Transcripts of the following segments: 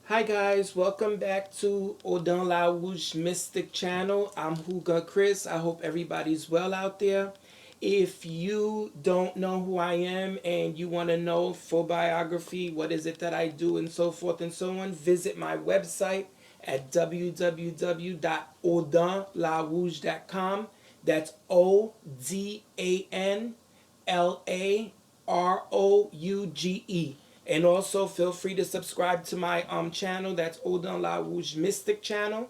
Hi guys, welcome back to Odin La Rouge Mystic Channel. I'm Huga Chris. I hope everybody's well out there. If you don't know who I am and you want to know full biography, what is it that I do and so forth and so on, visit my website at www.odinlarouge.com. That's ODANLAROUGE. And also feel free to subscribe to my channel. That's Odin La Rouge Mystic channel.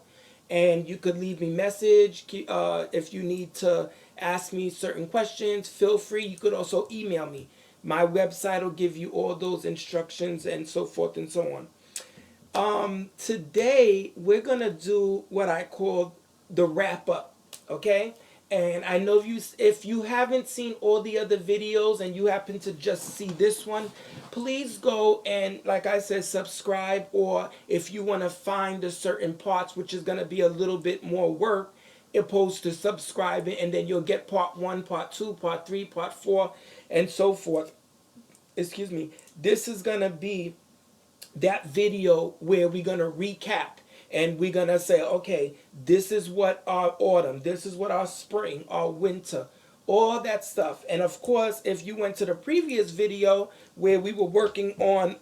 And you could leave me message if you need to ask me certain questions. Feel free. You could also email me. My website will give you all those instructions and so forth and so on. Today we're gonna do what I call the wrap up, okay? And I know if you haven't seen all the other videos and you happen to just see this one, please go and, like I said, subscribe. Or if you want to find the certain parts, which is gonna be a little bit more work, opposed to subscribing, and then you'll get part one, part two, part three, part four, and so forth. Excuse me. This is gonna be that video where we're going to recap and we're going to say, okay, this is what our autumn, this is what our spring, our winter, all that stuff. And of course, if you went to the previous video where we were working on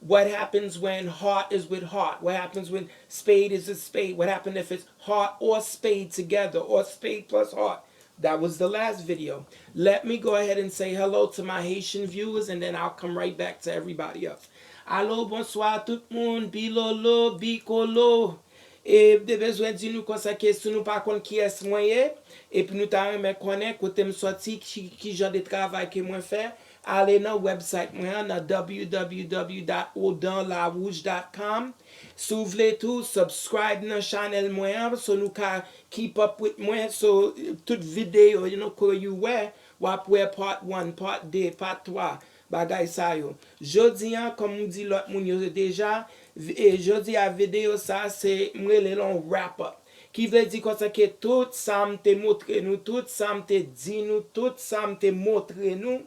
what happens when heart is with heart, what happens when spade is a spade, what happens if it's heart or spade together, or spade plus heart. That was the last video. Let me go ahead and say hello to my Haitian viewers, and then I'll come right back to everybody else. Allô, bonsoir tout le monde, bilolo, bikolo. Et de besoin de nous comme ça question nous pas contre qui est moyen et puis nous t'a remet connaître côté me sorti qui genre de travail que moi faire. Allez dans website moi dans www.odinlarouge.com. Si vous voulez tout, subscribe dans channel moi so nous can keep up with moi so toute vidéo you know que you wear wap wear part 1, part 2, part 3 bagay sa yo. Jodi an, comme on dit l'autre moun yo déjà, et jodi a vidéo ça c'est mrele lon wrap up. Qui veut dire comme ça que tout ça m'te montre nous, tout ça m'te dit nous, tout ça m'te montre nous.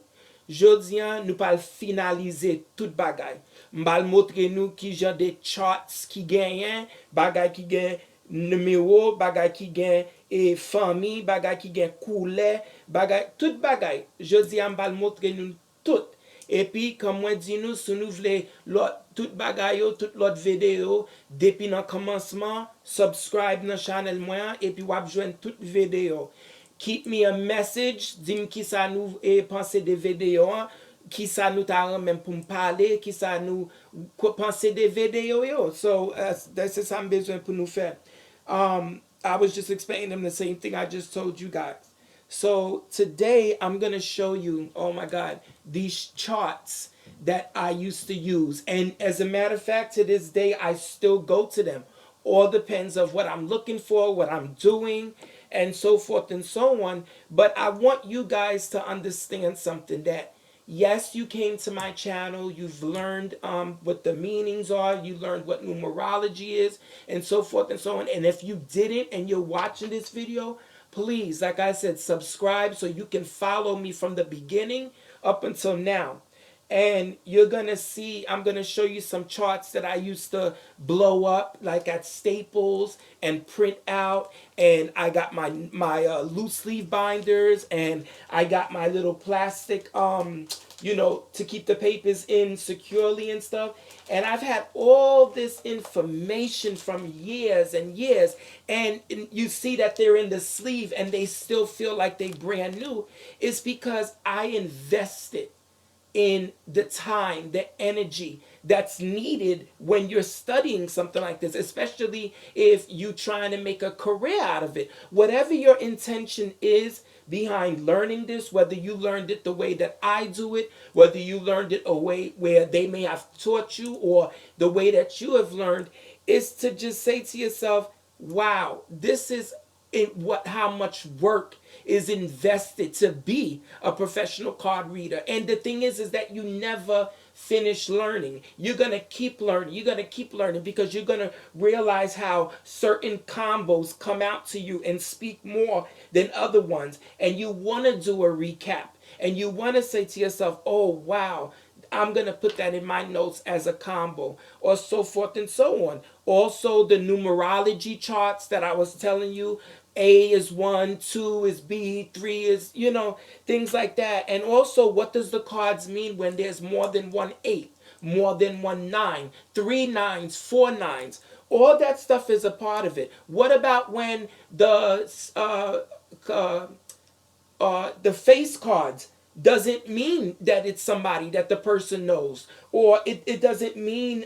Jodi an, nous pas finaliser tout bagay. M'bal montre nous qui genre de charts qui gagnent, bagay qui gagne numéro, bagay qui gagne et famille, bagay qui gagne couleur, bagay tout bagay. Jodi an m'bal montre nous tout. Et puis, comme moi dis nous, si nous voulons tout bagay yo, tout l'autre vidéo, depuis le commencement, subscribe dans channel moi, et puis wap joindre toute vidéo. Keep me a message, dis-moi qui ça nous est pensé des vidéos, qui ça nous t'a même pour me parler, qui ça nous penser des vidéos yo. So, that's ça besoin pour nous faire. I was just explaining them the same thing I just told you guys. So today I'm going to show you, oh my God, these charts that I used to use. And as a matter of fact, to this day, I still go to them. All depends of what I'm looking for, what I'm doing, and so forth and so on. But I want you guys to understand something, that yes, you came to my channel, you've learned what the meanings are, you learned what numerology is, and so forth and so on. And if you didn't and you're watching this video, please, like I said, subscribe so you can follow me from the beginning up until now. And you're gonna see, I'm gonna show you some charts that I used to blow up like at Staples and print out. And I got my loose leaf binders, and I got my little plastic to keep the papers in securely and stuff. And I've had all this information from years and years, and you see that they're in the sleeve and they still feel like they brand new. It's because I invested in the time, the energy that's needed when you're studying something like this, especially if you're trying to make a career out of it. Whatever your intention is behind learning this, whether you learned it the way that I do it, whether you learned it a way where they may have taught you, or the way that you have learned, is to just say to yourself, wow, this is how much work is invested to be a professional card reader. And the thing is that you never finish learning. You're gonna keep learning. You're gonna keep learning, because you're gonna realize how certain combos come out to you and speak more than other ones. And you want to do a recap, and you want to say to yourself, oh wow, I'm going to put that in my notes as a combo, or so forth and so on. Also, the numerology charts that I was telling you, A is 1, 2 is B, 3 is, things like that. And also, what does the cards mean when there's more than one 8, more than one 9, 3 nines, 4 nines? All that stuff is a part of it. What about when uh, the face cards doesn't mean that it's somebody that the person knows, or it doesn't mean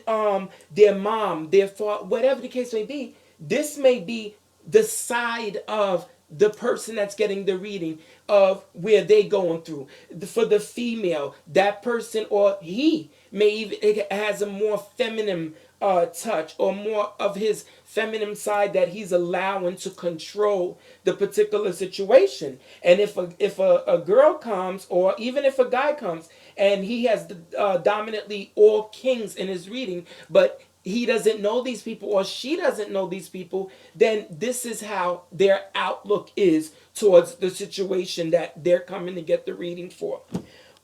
their mom, their father, whatever the case may be. This may be the side of the person that's getting the reading of where they going through. For the female, that person or he may even, it has a more feminine touch, or more of his feminine side that he's allowing to control the particular situation. And if a girl comes, or even if a guy comes and he has dominantly all kings in his reading, but he doesn't know these people, or she doesn't know these people, then this is how their outlook is towards the situation that they're coming to get the reading for.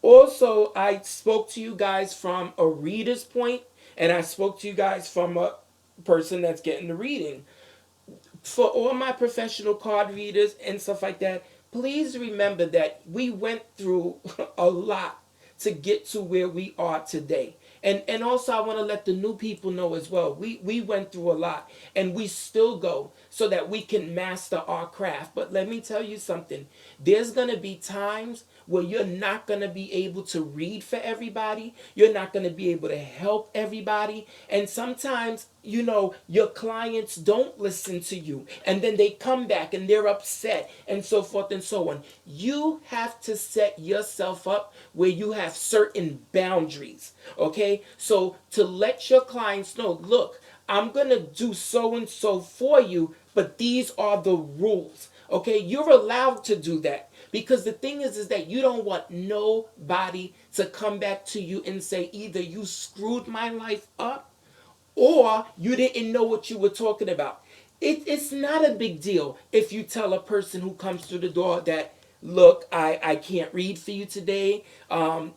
Also, I spoke to you guys from a reader's point, and I spoke to you guys from a person that's getting the reading. For all my professional card readers and stuff like that, please remember that we went through a lot to get to where we are today. And also, I want to let the new people know as well. We went through a lot, and we still go, so that we can master our craft. But let me tell you something. There's going to be times where you're not going to be able to read for everybody. You're not going to be able to help everybody. And sometimes, your clients don't listen to you. And then they come back and they're upset, and so forth and so on. You have to set yourself up where you have certain boundaries. Okay? So to let your clients know, look, I'm going to do so and so for you, but these are the rules. Okay? You're allowed to do that. Because the thing is that you don't want nobody to come back to you and say either you screwed my life up, or you didn't know what you were talking about. It's not a big deal if you tell a person who comes through the door that, look, I can't read for you today.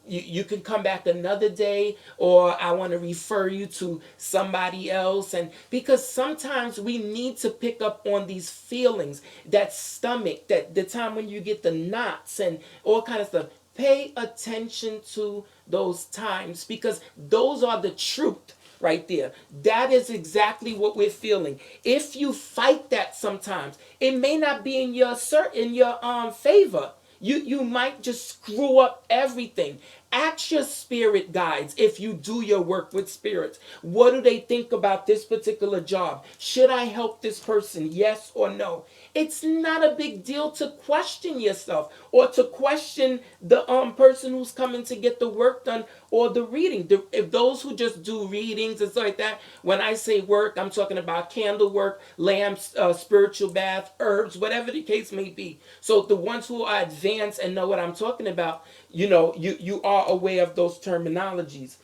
You can come back another day, or I want to refer you to somebody else. And because sometimes we need to pick up on these feelings, that stomach, that the time when you get the knots and all kind of stuff. Pay attention to those times, because those are the truth right there. That is exactly what we're feeling. If you fight that sometimes, it may not be in your favor. You might just screw up everything. Ask your spirit guides, if you do your work with spirits, what do they think about this particular job? Should I help this person? Yes or no? It's not a big deal to question yourself, or to question the person who's coming to get the work done, or the reading. If those who just do readings and stuff like that, when I say work, I'm talking about candle work, lamps, spiritual bath, herbs, whatever the case may be. So the ones who are advanced and know what I'm talking about, you are aware of those terminologies.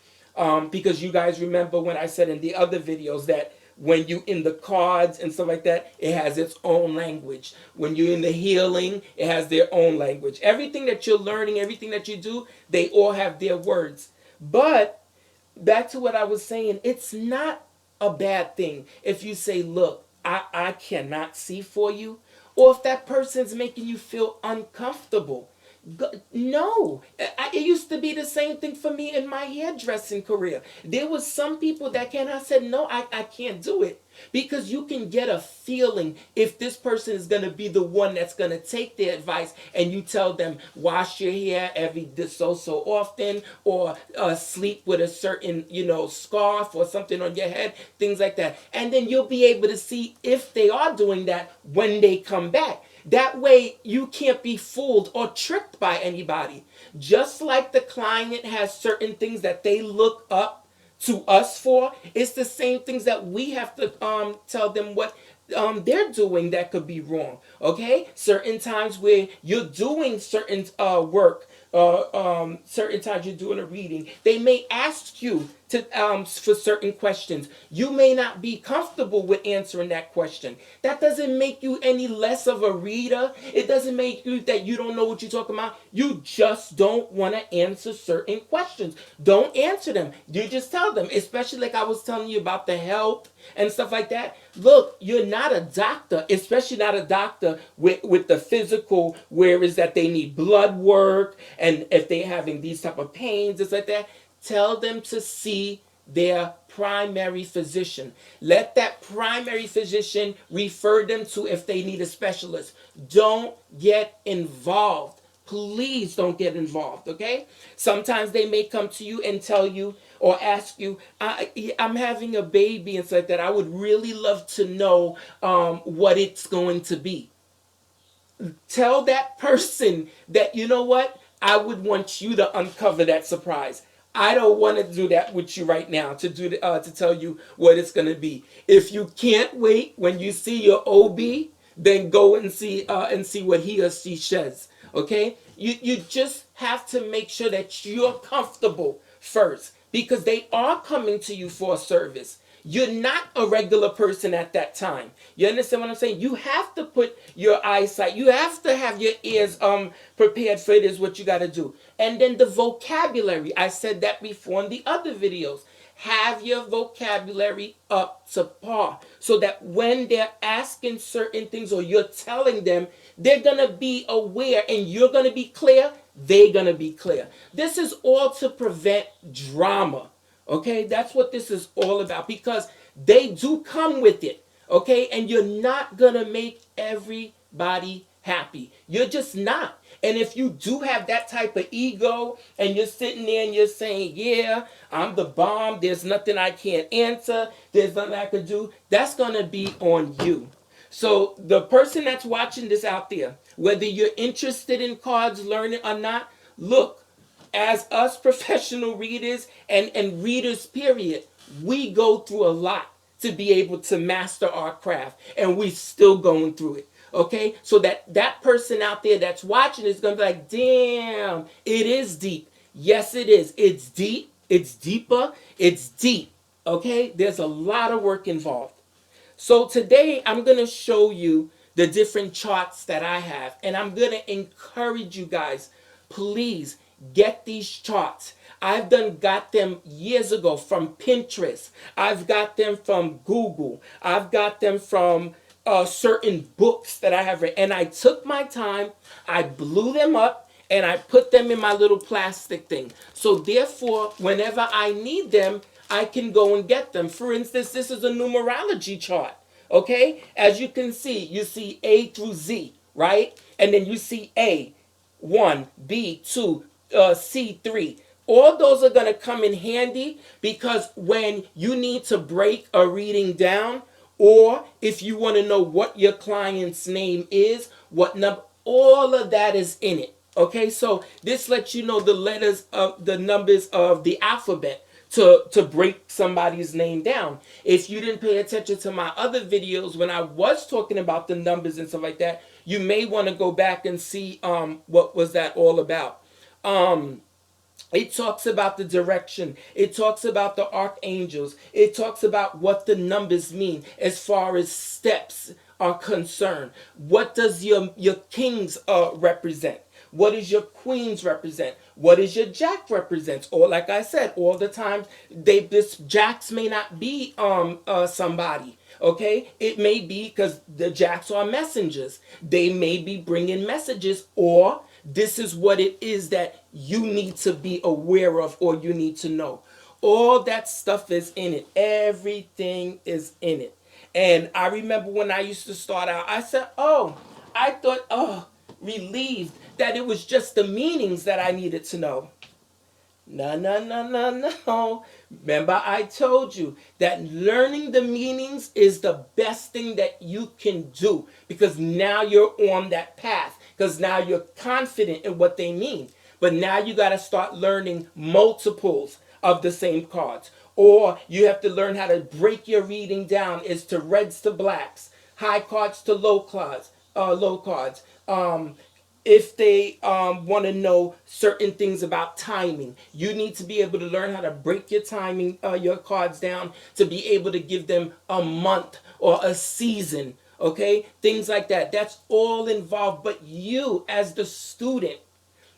Because you guys remember when I said in the other videos that when you in the cards and stuff like that, it has its own language. When you're in the healing, it has their own language. Everything that you're learning, everything that you do, they all have their words. But back to what I was saying, it's not a bad thing if you say, look, I cannot see for you. Or if that person's making you feel uncomfortable. No, it used to be the same thing for me in my hairdressing career. There was some people that can. I said, no, I can't do it. Because you can get a feeling if this person is going to be the one that's going to take their advice, and you tell them, wash your hair every so often, or sleep with a certain, scarf or something on your head, things like that. And then you'll be able to see if they are doing that when they come back. That way you can't be fooled or tricked by anybody. Just like the client has certain things that they look up to us for, it's the same things that we have to tell them what they're doing that could be wrong. Okay? Certain times where you're doing certain work, certain times you're doing a reading, they may ask you to for certain questions. You may not be comfortable with answering that question. That doesn't make you any less of a reader. It doesn't make you that you don't know what you're talking about. You just don't want to answer certain questions. Don't answer them. You just tell them, especially like I was telling you about the health and stuff like that. Look, you're not a doctor, especially not a doctor with the physical, where is that they need blood work, and if they're having these type of pains, it's like that. Tell them to see their primary physician. Let that primary physician refer them to if they need a specialist. Don't get involved. Please don't get involved, okay? Sometimes they may come to you and tell you or ask you, I'm having a baby and stuff like that. I would really love to know what it's going to be. Tell that person that, you know what, I would want you to uncover that surprise. I don't want to do that with you right now to tell you what it's going to be. If you can't wait when you see your OB, then go and see what he or she says. Okay, you just have to make sure that you're comfortable first, because they are coming to you for a service. You're not a regular person at that time. You understand what I'm saying? You have to put your eyesight, you have to have your ears prepared for it, is what you got to do. And then the vocabulary, I said that before in the other videos. Have your vocabulary up to par so that when they're asking certain things or you're telling them, they're going to be aware and you're going to be clear, they're going to be clear. This is all to prevent drama. Okay, that's what this is all about, because they do come with it. Okay, and you're not gonna make everybody happy. You're just not. And if you do have that type of ego and you're sitting there and you're saying, yeah, I'm the bomb, there's nothing I can't answer, there's nothing I can do, that's gonna be on you. So the person that's watching this out there, whether you're interested in cards learning or not, look, as us professional readers and readers period, we go through a lot to be able to master our craft, and we still going through it. Okay, so that person out there that's watching is going to be like, damn, it is deep. Yes, it is. It's deep, it's deeper, it's deep. Okay, there's a lot of work involved. So today I'm going to show you the different charts that I have, and I'm going to encourage you guys, please get these charts. I've got them years ago from Pinterest. I've got them from Google. I've got them from certain books that I have read. And I took my time, I blew them up, and I put them in my little plastic thing. So therefore, whenever I need them, I can go and get them. For instance, this is a numerology chart. Okay? As you can see, you see A through Z, right? And then you see A, 1, B, 2, C3. All those are going to come in handy, because when you need to break a reading down, or if you want to know what your client's name is, what number, all of that is in it. Okay, so this lets you know the letters of the numbers of the alphabet to break somebody's name down. If you didn't pay attention to my other videos when I was talking about the numbers and stuff like that, you may want to go back and see what was that all about. It talks about the direction. It talks about the archangels. It talks about what the numbers mean as far as steps are concerned. What does your kings represent? What does your queens represent? What does your jack represent? Or like I said, all the time, this jacks may not be somebody. Okay, it may be because the jacks are messengers. They may be bringing messages, or this is what it is that you need to be aware of or you need to know. All that stuff is in it. Everything is in it. And I remember when I used to start out, I said, I thought, relieved that it was just the meanings that I needed to know. No, no, no, no, no. Remember, I told you that learning the meanings is the best thing that you can do, because now you're on that path, because now you're confident in what they mean. But now you got to start learning multiples of the same cards. Or you have to learn how to break your reading down as to reds to blacks, high cards to low cards, if they want to know certain things about timing. You need to be able to learn how to break your timing, your cards down to be able to give them a month or a season. Okay, things like that. That's all involved. But you, as the student,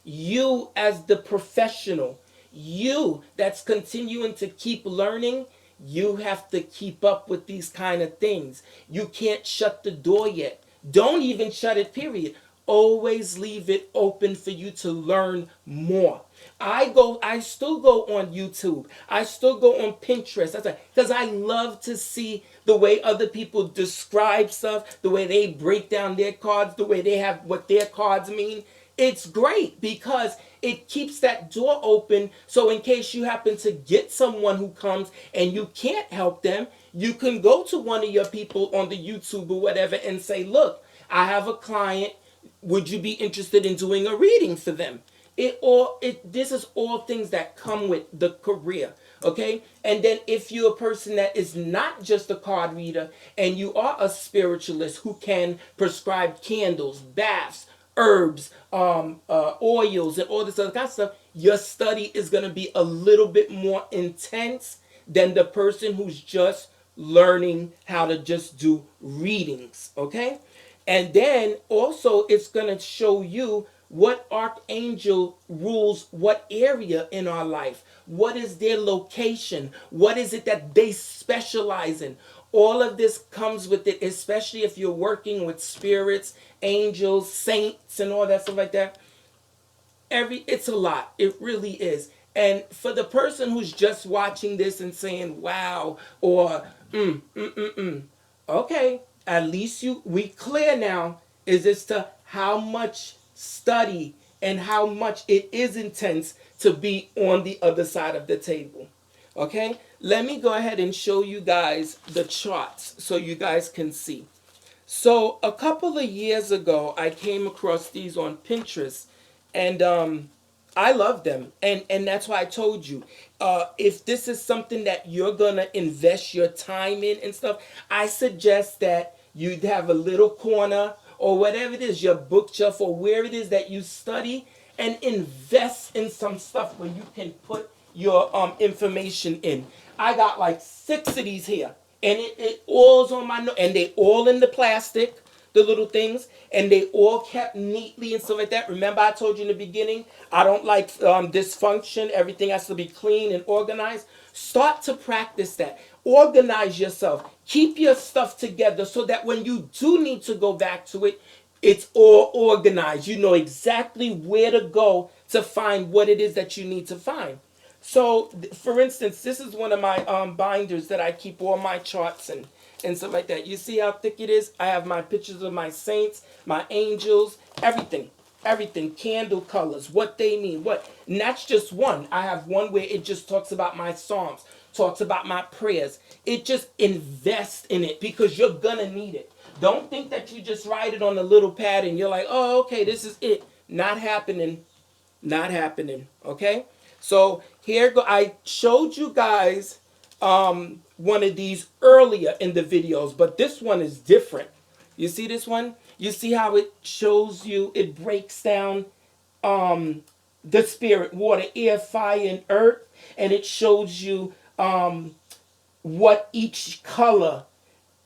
you as the professional, you that's continuing to keep learning, you have to keep up with these kind of things. You can't shut the door yet. Don't even shut it, period. Always leave it open for you to learn more. I still go on YouTube. I still go on Pinterest. That's because I love to see the way other people describe stuff, the way they break down their cards, the way they have what their cards mean. It's great because it keeps that door open. So in case you happen to get someone who comes and you can't help them, you can go to one of your people on the YouTube or whatever and say, look, I have a client. Would you be interested in doing a reading for them? This is all things that come with the career. Okay, and then if you're a person that is not just a card reader and you are a spiritualist who can prescribe candles, baths, herbs, oils, and all this other kind of stuff, your study is going to be a little bit more intense than the person who's just learning how to just do readings. Okay, and then also it's going to show you what archangel rules what area in our life. What is their location? What is it that they specialize in? All of this comes with it, especially if you're working with spirits, angels, saints, and all that stuff like that. It's a lot. It really is. And for the person who's just watching this and saying wow, or okay, at least we clear now is as to how much study and how much it is intense to be on the other side of the table. Okay, let me go ahead and show you guys the charts so you guys can see. So a couple of years ago, I came across these on Pinterest, and I love them, and that's why I told you, if this is something that you're gonna invest your time in and stuff, I suggest that you'd have a little corner or whatever it is, your bookshelf or where it is that you study, and invest in some stuff where you can put your information in. I got like 6 of these here, and it all's on my note, and they all in the plastic, the little things, and they all kept neatly and stuff like that. Remember, I told you in the beginning, I don't like dysfunction. Everything has to be clean and organized. Start to practice that. Organize yourself. Keep your stuff together so that when you do need to go back to it, it's all organized. You know exactly where to go to find what it is that you need to find. So, for instance, this is one of my binders that I keep all my charts and stuff like that. You see how thick it is? I have my pictures of my saints, my angels, everything. Everything, candle colors, what they mean, what. And that's just one. I have one where it just talks about my psalms, talks about my prayers. It just invests in it because you're gonna need it. Don't think that you just write it on a little pad and you're like, oh, okay, this is it. Not happening. Not happening. Okay? So here go. I showed you guys one of these earlier in the videos, but this one is different. You see this one? You see how it shows you, it breaks down the spirit, water, air, fire, and earth, and it shows you what each color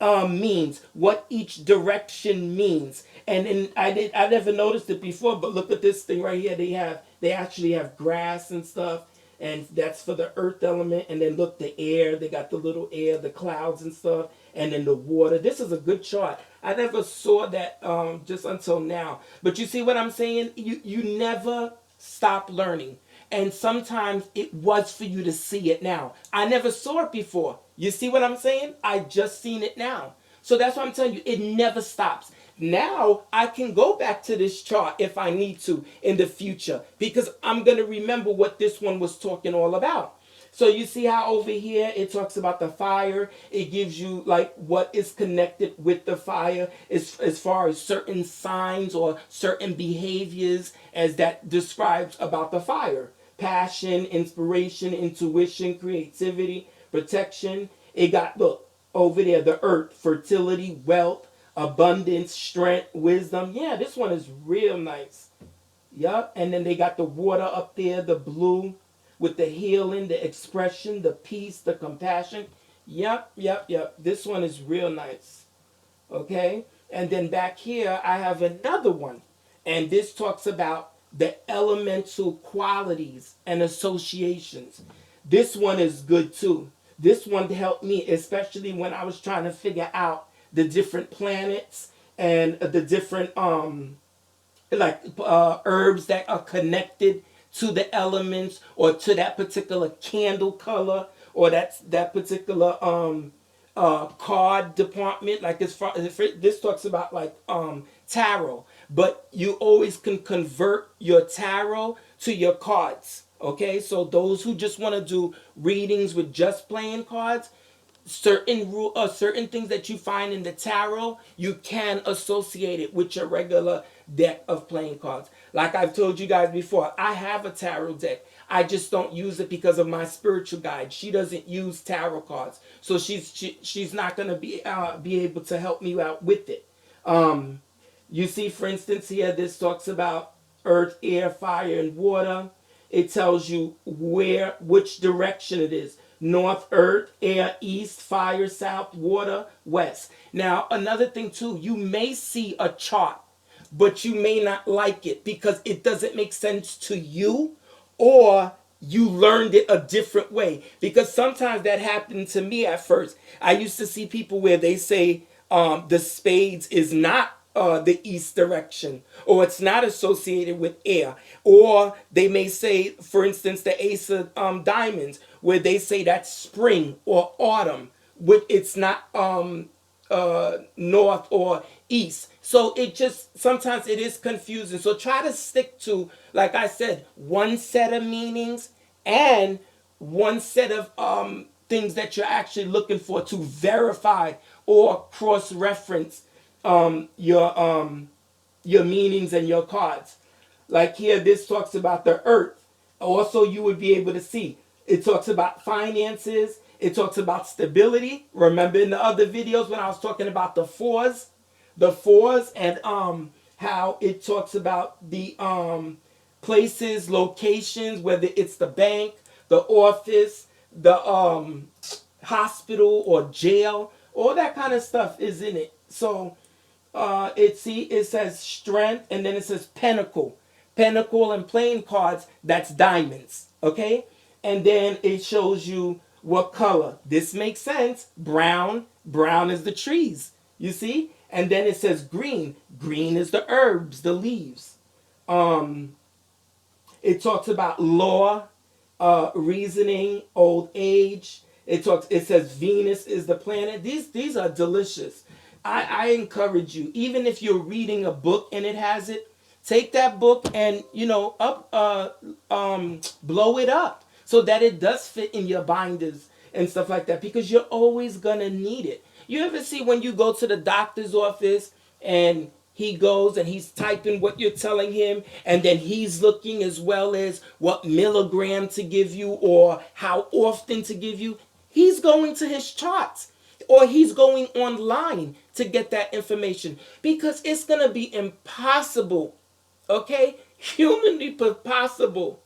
means, what each direction means. And I never noticed it before, but look at this thing right here. They actually have grass and stuff, and that's for the earth element. And then look, the air, they got the little air, the clouds and stuff, and then the water. This is a good chart. I never saw that just until now. But you see what I'm saying? You never stop learning. And sometimes it was for you to see it now. I never saw it before. You see what I'm saying? I just seen it now. So that's what I'm telling you. It never stops. Now I can go back to this chart if I need to in the future because I'm going to remember what this one was talking all about. So you see how over here it talks about the fire. It gives you like what is connected with the fire as far as certain signs or certain behaviors as that describes about the fire. Passion, inspiration, intuition, creativity, protection. It got, look, over there, the earth, fertility, wealth, abundance, strength, wisdom. Yeah, this one is real nice. Yep. And then they got the water up there, the blue with the healing, the expression, the peace, the compassion. Yep, yep, yep. This one is real nice. Okay. And then back here, I have another one. And this talks about the elemental qualities and associations. This one is good too. This one helped me, especially when I was trying to figure out the different planets and the different herbs that are connected to the elements or to that particular candle color or that particular card department. Like as far as this talks about like tarot, but you always can convert your tarot to your cards. Okay, so those who just want to do readings with just playing cards, certain things that you find in the tarot, you can associate it with your regular deck of playing cards. Like I've told you guys before, I have a tarot deck. I just don't use it because of my spiritual guide. She doesn't use tarot cards, so she's not gonna be able to help me out with it. You see, for instance, here this talks about earth, air, fire, and water. It tells you which direction it is. North, earth, air, east, fire, south, water, west. Now, another thing too, you may see a chart, but you may not like it because it doesn't make sense to you, or you learned it a different way. Because sometimes that happened to me at first. I used to see people where they say the spades is not the east direction, or it's not associated with air, or they may say, for instance, the ace of diamonds, where they say that's spring or autumn, which it's not north or east. So it just sometimes it is confusing. So try to stick to, like I said, one set of meanings and one set of things that you're actually looking for to verify or cross reference your meanings and your cards. Like here, this talks about the earth. Also, you would be able to see it talks about finances. It talks about stability. Remember in the other videos when I was talking about the fours, and how it talks about the places, locations, whether it's the bank, the office, the hospital or jail, all that kind of stuff is in it. So it says strength, and then it says pentacle and playing cards, that's diamonds. Okay, and then it shows you what color. This makes sense. Brown is the trees, you see. And then it says green is the herbs, the leaves. It talks about law, reasoning, old age. It says Venus is the planet. These are delicious. I encourage you, even if you're reading a book and it has it, take that book and blow it up so that it does fit in your binders and stuff like that, because you're always gonna need it. You ever see when you go to the doctor's office and he goes and he's typing what you're telling him, and then he's looking as well as what milligram to give you or how often to give you. He's going to his charts, or he's going online to get that information, because it's going to be impossible, okay, humanly possible,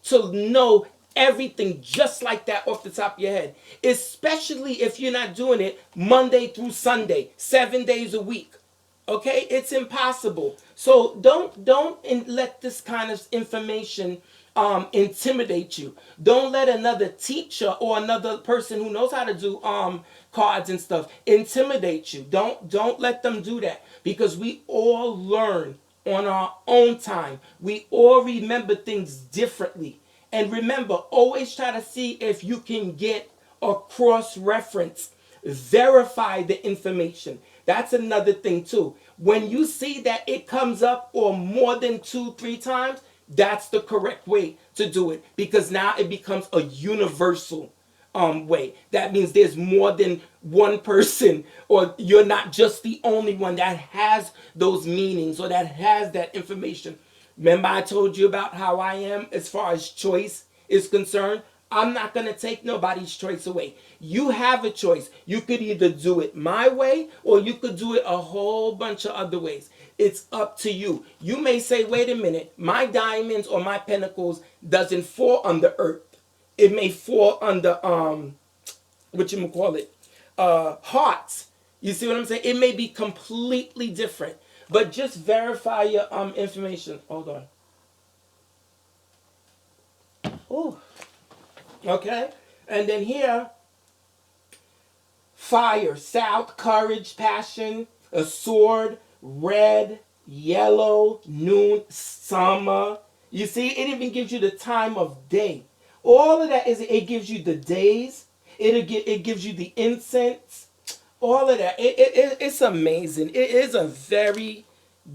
to know everything just like that off the top of your head, especially if you're not doing it Monday through Sunday, 7 days a week. Okay, it's impossible. So don't let this kind of information intimidate you. Don't let another teacher or another person who knows how to do cards and stuff intimidate you. Don't let them do that, because we all learn on our own time. We all remember things differently. And remember, always try to see if you can get a cross reference, verify the information. That's another thing too. When you see that it comes up or more than 2-3 times, that's the correct way to do it, because now it becomes a universal way. That means there's more than one person, or you're not just the only one that has those meanings or that has that information. Remember I told you about how I am as far as choice is concerned? I'm not going to take nobody's choice away. You have a choice. You could either do it my way, or you could do it a whole bunch of other ways. It's up to you. You may say, wait a minute, my diamonds or my pentacles doesn't fall under earth. It may fall under what you call it, hearts. You see what I'm saying? It may be completely different. But just verify your information. Hold on. Oh, okay. And then here, fire, south, courage, passion, a sword, red, yellow, noon, summer. You see, it even gives you the time of day. All of that is, it gives you the days. It gives you the incense. All of that. It's amazing. It is a very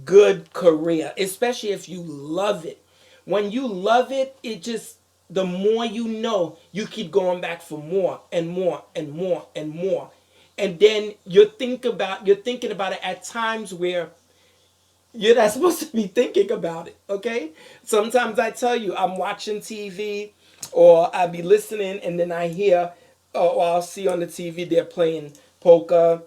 good career, especially if you love it. When you love it, it just, the more you know, you keep going back for more and more and more and more. And then you're thinking about it at times where you're not supposed to be thinking about it, okay? Sometimes I tell you, I'm watching TV or I be listening and then I hear, or I'll see on the TV they're playing poker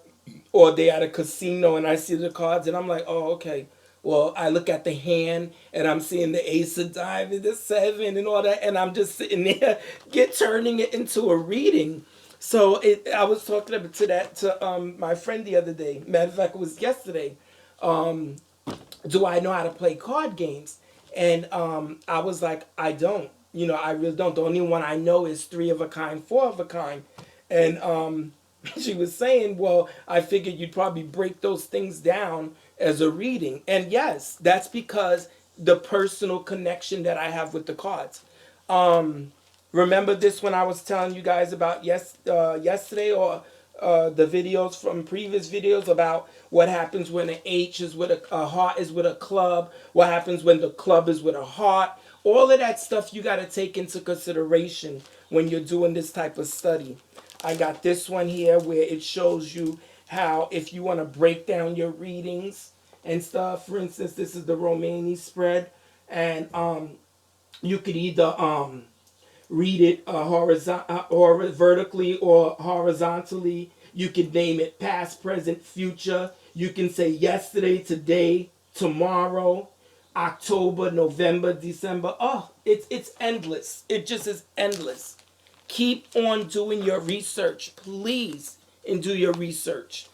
or they're at a casino and I see the cards and I'm like, oh, okay. Well, I look at the hand and I'm seeing the ace of diamonds, the seven and all that, and I'm just sitting there, turning it into a reading. So I was talking to my friend the other day. Matter of fact, it was yesterday. Do I know how to play card games? And I was like, I don't. I really don't. The only one I know is three of a kind, four of a kind. And she was saying, well, I figured you'd probably break those things down as a reading. And yes, that's because the personal connection that I have with the cards. Remember this when I was telling you guys about yesterday or the videos from previous videos about what happens when an H is with a heart is with a club, what happens when the club is with a heart. All of that stuff you got to take into consideration when you're doing this type of study. I got this one here where it shows you how if you want to break down your readings and stuff. For instance, this is the Romani spread, and you could either read it or vertically or horizontally. You can name it past, present, future. You can say yesterday, today, tomorrow, October, November, December. Oh, it's endless. It just is endless. Keep on doing your research, please, and do your research.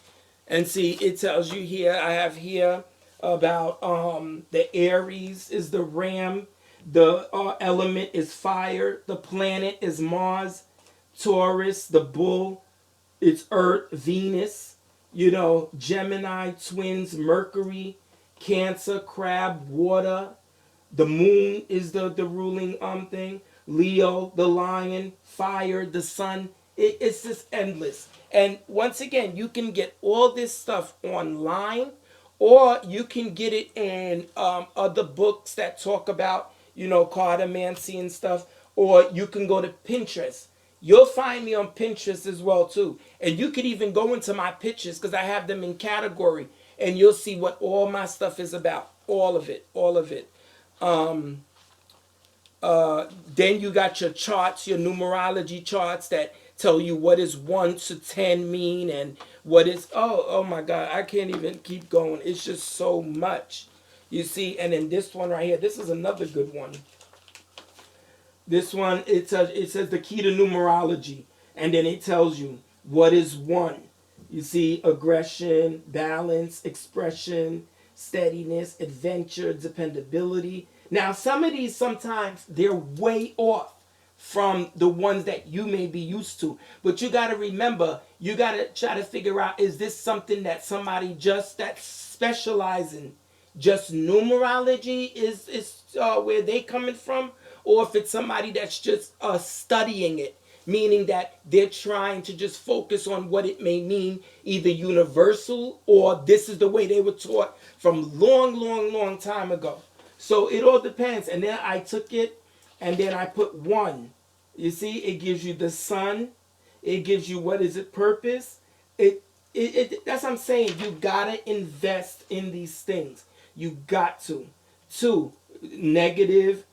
And see, it tells you here, I have here about the Aries is the ram, the element is fire, the planet is Mars, Taurus, the bull, it's Earth, Venus, Gemini, twins, Mercury, Cancer, crab, water, the moon is the ruling thing. Leo, the lion, fire, the sun. It's just endless. And once again, you can get all this stuff online, or you can get it in other books that talk about, cartomancy and stuff, or you can go to Pinterest. You'll find me on Pinterest as well too. And you could even go into my pictures because I have them in category and you'll see what all my stuff is about. All of it. All of it. Then you got your charts, your numerology charts that tell you what is 1 to 10 mean and what is, oh my God, I can't even keep going. It's just so much. You see, and then this one right here, this is another good one. This one, it says the key to numerology. And then it tells you what is 1. You see, aggression, balance, expression, steadiness, adventure, dependability. Now, some of these sometimes they're way off from the ones that you may be used to. But you got to remember, you got to try to figure out, is this something that somebody just that specializes in just numerology is where they coming from? Or if it's somebody that's just studying it, meaning that they're trying to just focus on what it may mean, either universal or this is the way they were taught from long, long, long time ago. So it all depends. And then I took it and then I put 1. You see, it gives you the sun. It gives you what is it, purpose. That's what I'm saying. You got to invest in these things. You got to. 2, negative,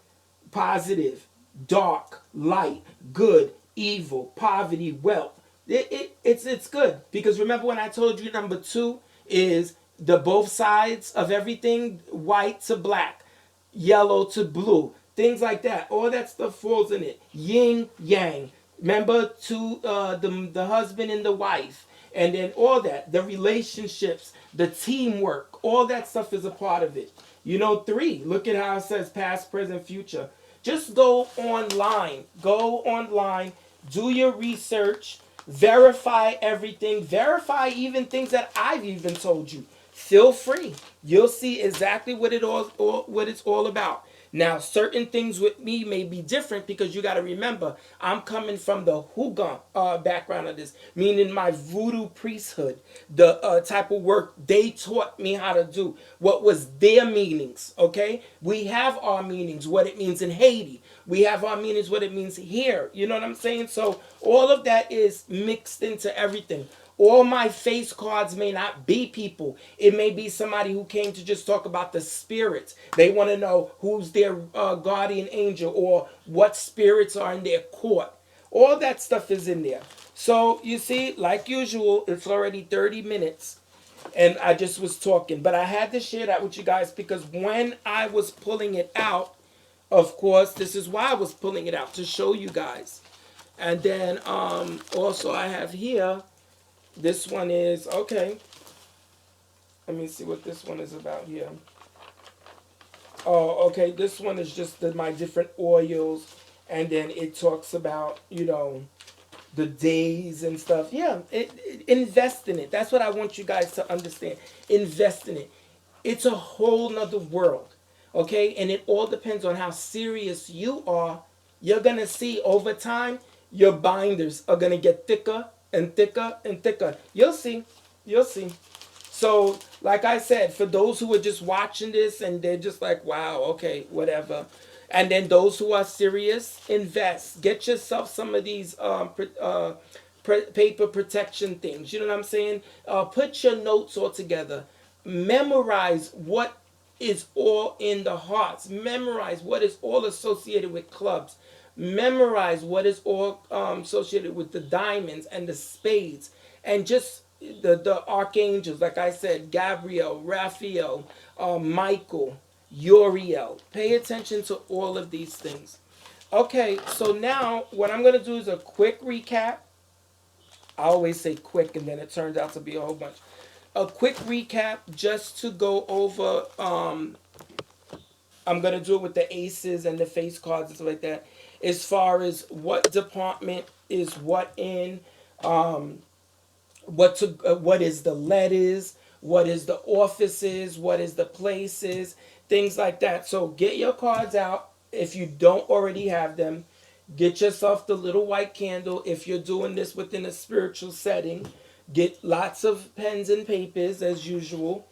positive, dark, light, good, evil, poverty, wealth. It's good because remember when I told you number 2 is the both sides of everything, white to black, yellow to blue, things like that. All that stuff falls in it. Yin yang. Remember, to the husband and the wife, and then all that, the relationships, the teamwork, all that stuff is a part of it. You know, three. Look at how it says past, present, future. Just go online. Go online. Do your research. Verify everything. Verify even things that I've even told you. Feel free. You'll see exactly what what it's all about. Now, certain things with me may be different because you got to remember, I'm coming from the Hugon background of this, meaning my voodoo priesthood, the type of work they taught me how to do, what was their meanings, okay? We have our meanings, what it means in Haiti. We have our meanings, what it means here. You know what I'm saying? So all of that is mixed into everything. All my face cards may not be people. It may be somebody who came to just talk about the spirits. They want to know who's their guardian angel or what spirits are in their court. All that stuff is in there. So you see, like usual, it's already 30 minutes and I just was talking. But I had to share that with you guys because when I was pulling it out, of course, this is why I was pulling it out, to show you guys. And then also I have here, this one is, okay, let me see what this one is about here. Oh, okay, this one is just my different oils. And then it talks about, the days and stuff. Yeah, invest in it. That's what I want you guys to understand. Invest in it. It's a whole nother world. Okay? And it all depends on how serious you are. You're going to see over time, your binders are going to get thicker and thicker and thicker. You'll see. You'll see. So, like I said, for those who are just watching this and they're just like, wow, okay, whatever. And then those who are serious, invest. Get yourself some of these paper protection things. You know what I'm saying? Put your notes all together. Memorize what is all in the hearts. Memorize what is all associated with clubs. Memorize what is all associated with the diamonds and the spades. And just the archangels, like I said, Gabriel, Raphael, Michael, Uriel. Pay attention to all of these things. Okay, so now what I'm going to do is a quick recap. I always say quick and then it turns out to be a whole bunch. A quick recap just to go over. I'm going to do it with the aces and the face cards and stuff like that. As far as what department is what in, what is the letters, what is the offices, what is the places, things like that. So get your cards out if you don't already have them. Get yourself the little white candle if you're doing this within a spiritual setting. Get lots of pens and papers as usual.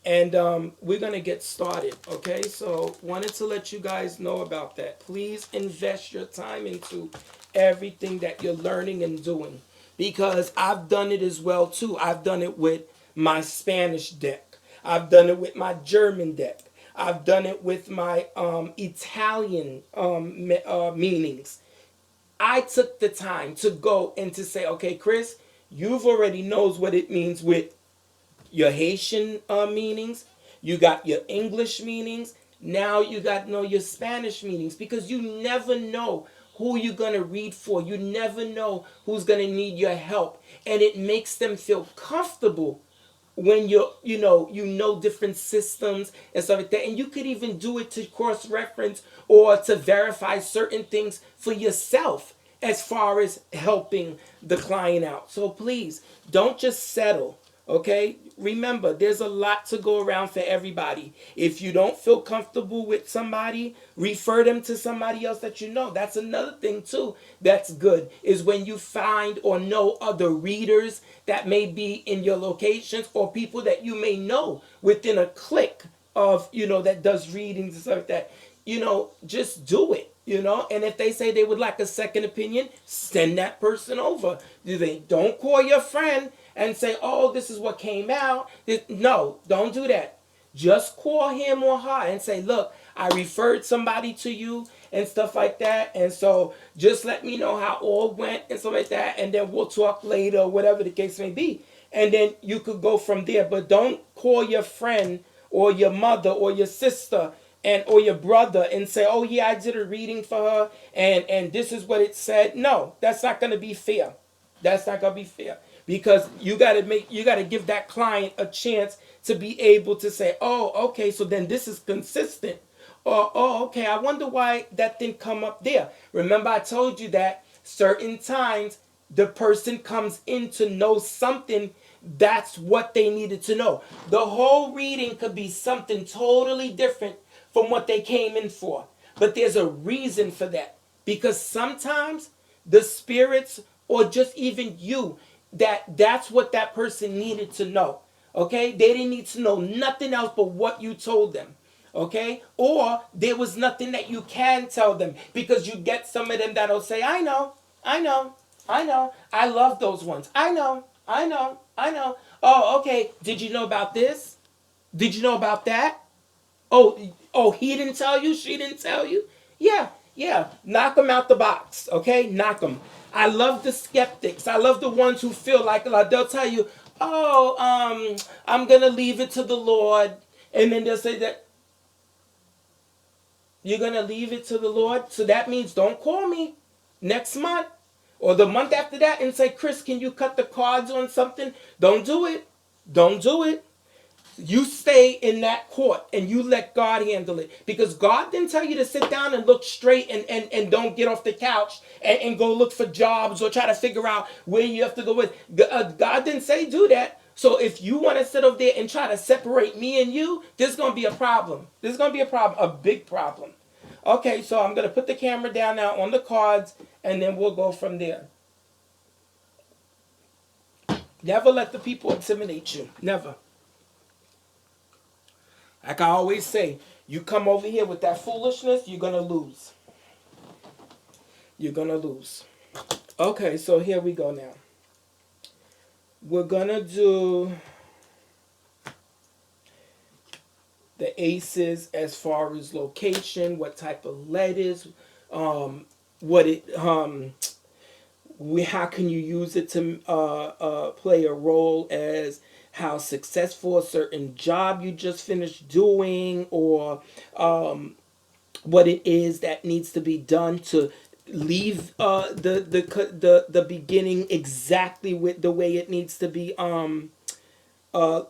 And we're going to get started, okay? So wanted to let you guys know about that. Please invest your time into everything that you're learning and doing. Because I've done it as well, too. I've done it with my Spanish deck. I've done it with my German deck. I've done it with my Italian meanings. I took the time to go and to say, okay, Chris, you've already knows what it means with your Haitian meanings. You got your English meanings. Now you got to know your Spanish meanings because you never know who you're going to read for. You never know who's going to need your help. And it makes them feel comfortable when you know different systems and stuff like that. And you could even do it to cross-reference or to verify certain things for yourself as far as helping the client out. So please, don't just settle. Okay, remember, there's a lot to go around for everybody. If you don't feel comfortable with somebody, refer them to somebody else that you know. That's another thing too that's good, is when you find or know other readers that may be in your locations or people that you may know within a clique of, that does readings and stuff like that. Just do it. And if they say they would like a second opinion, send that person over. Don't call your friend and say, oh, this is what came out. No, don't do that. Just call him or her and say, look, I referred somebody to you and stuff like that. And so just let me know how all went and stuff like that, and then we'll talk later, whatever the case may be. And then you could go from there. But don't call your friend or your mother or your sister and or your brother and say, "Oh yeah, I did a reading for her, and this is what it said." No, that's not going to be fair. That's not gonna be fair, because you gotta give that client a chance to be able to say, oh, okay, so then this is consistent. Or, oh, okay, I wonder why that didn't come up there. Remember, I told you that certain times the person comes in to know something that's what they needed to know. The whole reading could be something totally different from what they came in for. But there's a reason for that. Because sometimes the spirits or just even you, that's what that person needed to know. Okay? They didn't need to know nothing else but what you told them. Okay? Or there was nothing that you can tell them, because you get some of them that'll say, I know, I know, I know. I love those ones. I know, I know, I know. Oh, okay. Did you know about this? Did you know about that? Oh, he didn't tell you? She didn't tell you? Yeah, yeah. Knock them out the box, okay? Knock them. I love the skeptics. I love the ones who feel like they'll tell you, oh, I'm going to leave it to the Lord. And then they'll say that you're going to leave it to the Lord. So that means don't call me next month or the month after that and say, Chris, can you cut the cards on something? Don't do it. Don't do it. You stay in that court and you let God handle it, because God didn't tell you to sit down and look straight and don't get off the couch and go look for jobs or try to figure out where you have to go with. God didn't say do that. So if you want to sit over there and try to separate me and you, there's going to be a problem. There's going to be a problem, a big problem. Okay, so I'm going to put the camera down now on the cards, and then we'll go from there. Never let the people intimidate you. Never. Like I always say, you come over here with that foolishness, you're going to lose. You're going to lose. Okay, so here we go now. We're going to do the aces as far as location, what type of letters, what it, how can you use it to play a role as how successful a certain job you just finished doing, or what it is that needs to be done to leave the beginning exactly with the way it needs to be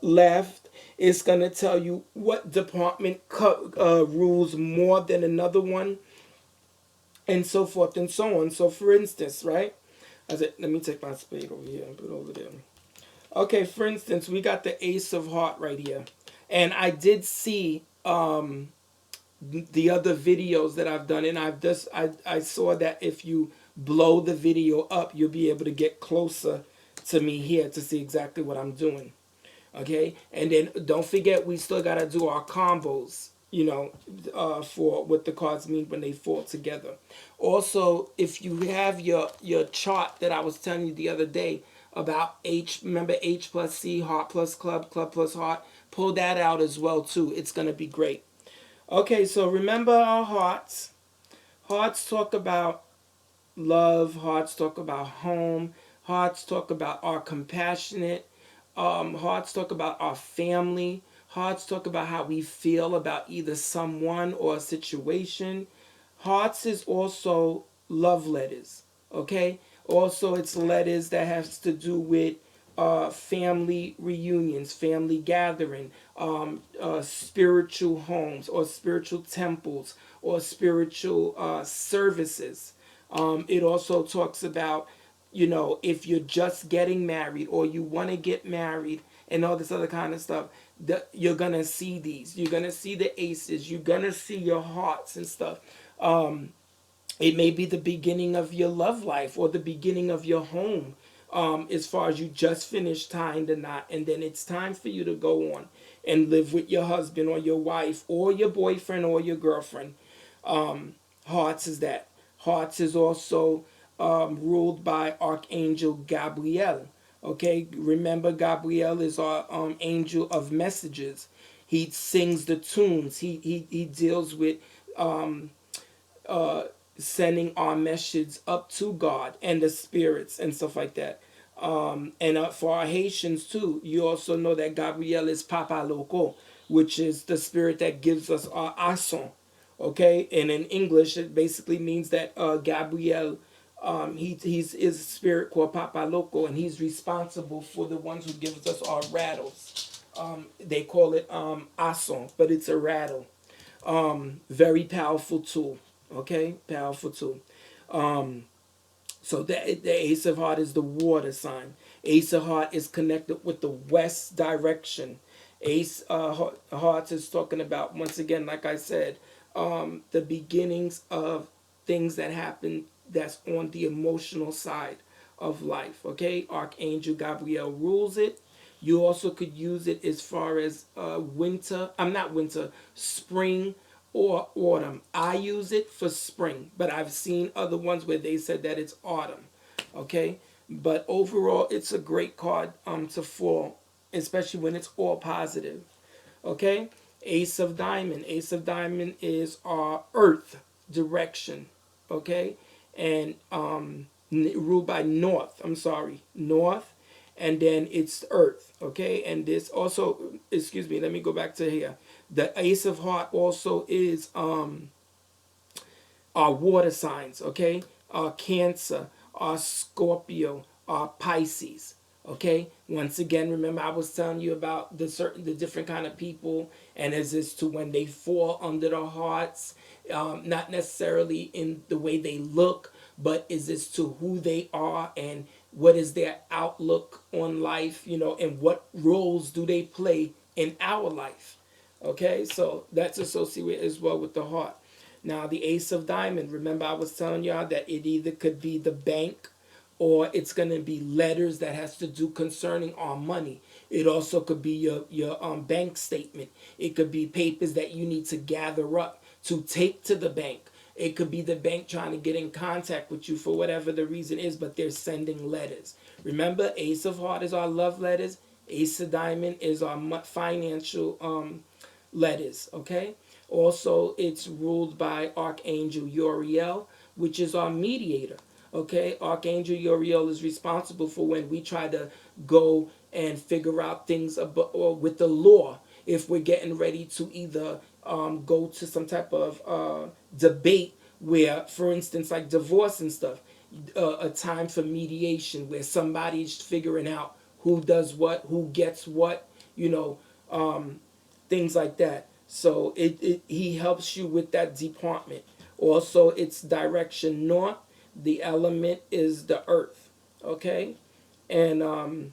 left. It's gonna tell you what department rules more than another one, and so forth and so on. So, for instance, right? I said, let me take my spade over here and put it over there. Okay, for instance, we got the Ace of Heart right here, and I did see the other videos that I've done, and I saw that if you blow the video up, you'll be able to get closer to me here to see exactly what I'm doing. Okay, and then don't forget, we still gotta do our combos, for what the cards mean when they fall together. Also, if you have your chart that I was telling you the other day about H, remember H plus C, heart plus club, club plus heart, pull that out as well too. It's gonna be great. Okay, so remember our hearts. Hearts talk about love. Hearts talk about home. Hearts talk about our compassionate. Hearts talk about our family. Hearts talk about how we feel about either someone or a situation. Hearts is also love letters. Okay. Also, it's letters that has to do with family reunions, family gathering, spiritual homes or spiritual temples or spiritual services. It also talks about, if you're just getting married or you want to get married and all this other kind of stuff, you're going to see these. You're going to see the aces. You're going to see your hearts and stuff. It may be the beginning of your love life or the beginning of your home, as far as you just finished tying the knot, and then it's time for you to go on and live with your husband or your wife or your boyfriend or your girlfriend. Hearts is that. Hearts is also ruled by Archangel Gabriel. Okay, remember Gabriel is our angel of messages. He sings the tunes. He deals with uh, sending our message up to God and the spirits and stuff like that. And for our Haitians too, you also know that Gabriel is Papa Loco, which is the spirit that gives us our asson. Okay, and in English, it basically means that Gabriel, he's is a spirit called Papa Loco, and he's responsible for the ones who gives us our rattles. They call it asson, but it's a rattle. Very powerful tool. Okay, powerful tool. So the Ace of Heart is the water sign. Ace of Heart is connected with the west direction. Ace Hearts is talking about, once again, like I said, the beginnings of things that happen that's on the emotional side of life. Okay, Archangel Gabriel rules it. You also could use it as far as winter. I'm not winter, spring or autumn. I use it for spring, but I've seen other ones where they said that it's autumn. Okay, but overall, it's a great card to fall, especially when it's all positive. Okay, Ace of Diamond. Ace of Diamond is our Earth direction. Okay, and ruled by North. I'm sorry, North, and then it's Earth. Okay, and this also, excuse me, let me go back to here. The Ace of Heart also is our water signs, okay? Our Cancer, our Scorpio, our Pisces, okay? Once again, remember I was telling you about the different kind of people, and as is to when they fall under the hearts, not necessarily in the way they look, but is this to who they are and what is their outlook on life, and what roles do they play in our life. Okay, so that's associated as well with the heart. Now, the Ace of Diamond, remember I was telling y'all that it either could be the bank or it's going to be letters that has to do concerning our money. It also could be your bank statement. It could be papers that you need to gather up to take to the bank. It could be the bank trying to get in contact with you for whatever the reason is, but they're sending letters. Remember, Ace of Heart is our love letters. Ace of Diamond is our financial letters, okay? Also, it's ruled by Archangel Uriel, which is our mediator, okay? Archangel Uriel is responsible for when we try to go and figure out things about, or with the law, if we're getting ready to either go to some type of debate where, for instance, like divorce and stuff, a time for mediation where somebody's figuring out who does what, who gets what, you know, things like that. So he helps you with that department. Also, it's direction north. The element is the earth. Okay, and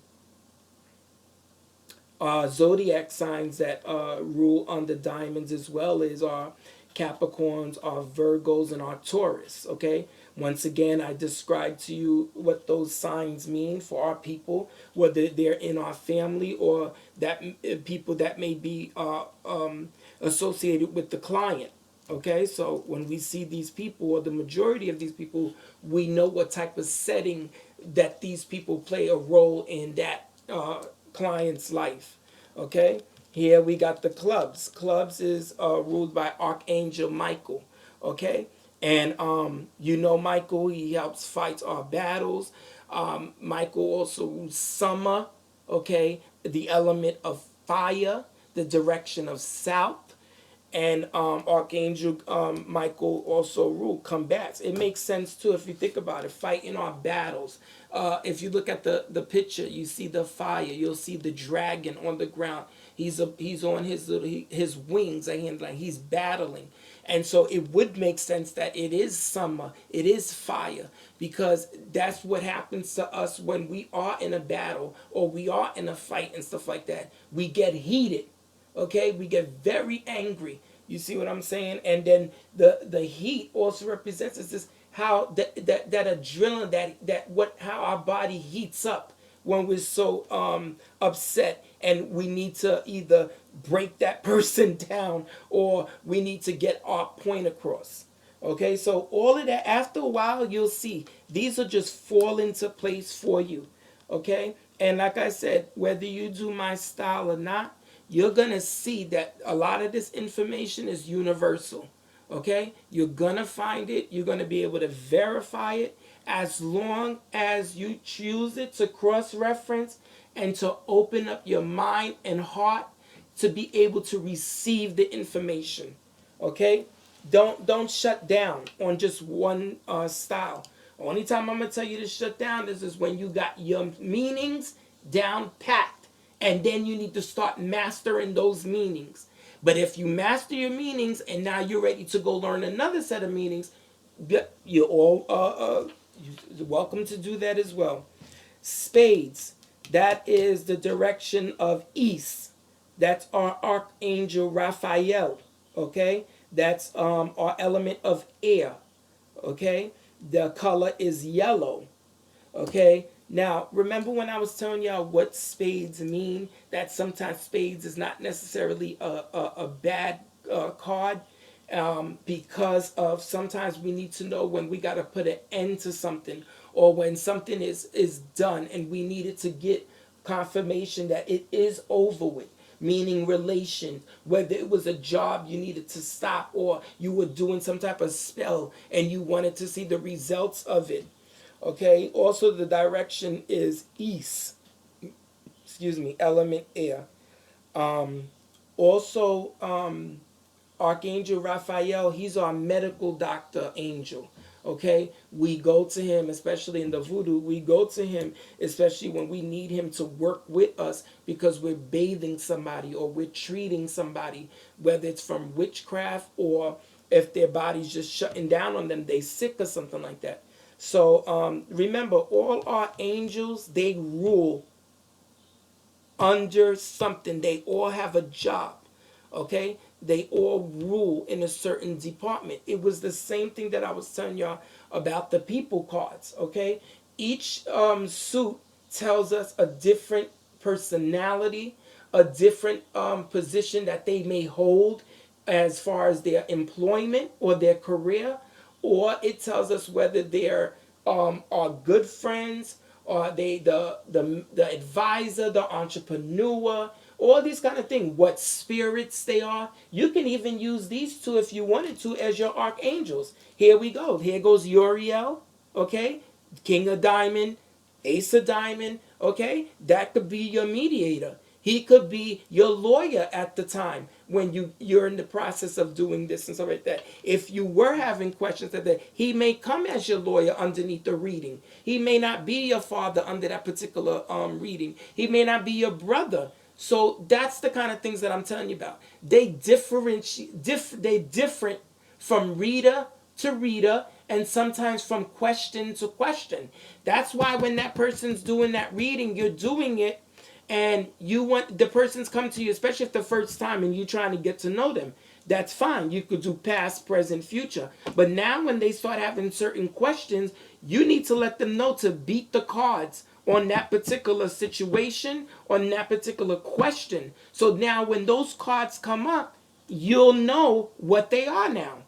zodiac signs that rule on the diamonds as well is our Capricorns, our Virgos, and our Taurus. Okay. Once again, I described to you what those signs mean for our people, whether they're in our family or that people that may be associated with the client. Okay, so when we see these people, or the majority of these people, we know what type of setting that these people play a role in that client's life. Okay, here we got the clubs. Clubs is ruled by Archangel Michael. Okay, and Michael, he helps fight our battles. Michael also rules summer. Okay, the element of fire, the direction of south, and Archangel Michael also ruled combats. It makes sense too if you think about it. Fighting our battles. If you look at the picture, you see the fire. You'll see the dragon on the ground. He's on his wings, and like he's battling. And so it would make sense that it is summer, it is fire, because that's what happens to us when we are in a battle or we are in a fight and stuff like that. We get heated. Okay, we get very angry. You see what I'm saying? And then the heat also represents this how that adrenaline, that what how our body heats up when we're so upset, and we need to either break that person down or we need to get our point across. Okay, so all of that, after a while, you'll see these will just fall into place for you. Okay, and like I said, whether you do my style or not, you're gonna see that a lot of this information is universal. Okay, you're gonna find it. You're gonna be able to verify it as long as you choose it to cross-reference and to open up your mind and heart to be able to receive the information. Okay, don't shut down on just one style. Only time I'm gonna tell you to shut down is when you got your meanings down packed, and then you need to start mastering those meanings. But if you master your meanings and now you're ready to go learn another set of meanings, you're all you're welcome to do that as well. Spades, that is the direction of east. That's our archangel Raphael. Okay, that's our element of air. Okay, the color is yellow. Okay, now remember when I was telling y'all what spades mean, that sometimes spades is not necessarily a bad card, because of sometimes we need to know when we got to put an end to something, or when something is done and we needed to get confirmation that it is over with, meaning relation, whether it was a job you needed to stop, or you were doing some type of spell and you wanted to see the results of it. Okay, also the direction is east. Excuse me, element air. Also, Archangel Raphael, he's our medical doctor angel. Okay, we go to him, especially in the voodoo, we go to him, especially when we need him to work with us because we're bathing somebody or we're treating somebody, whether it's from witchcraft or if their body's just shutting down on them, they sick or something like that. So remember, all our angels, they rule under something. They all have a job. Okay? They all rule in a certain department. It was the same thing that I was telling y'all about the people cards. Okay? Each suit tells us a different personality, a different position that they may hold as far as their employment or their career, or it tells us whether they're are good friends, or they the advisor, the entrepreneur, all these kind of things. What spirits they are. You can even use these two if you wanted to as your archangels. Here we go. Here goes Uriel. Okay, King of Diamond, Ace of Diamond. Okay, that could be your mediator. He could be your lawyer at the time when you're in the process of doing this and stuff like that. If you were having questions that he may come as your lawyer underneath the reading. He may not be your father under that particular reading. He may not be your brother. So that's the kind of things that I'm telling you about. They they different from reader to reader, and sometimes from question to question. That's why when that person's doing that reading, you're doing it and you want the person's come to you, especially if the first time and you trying to get to know them. That's fine. You could do past, present, future. But now when they start having certain questions, you need to let them know to beat the cards on that particular situation, on that particular question. So now when those cards come up, you'll know what they are now.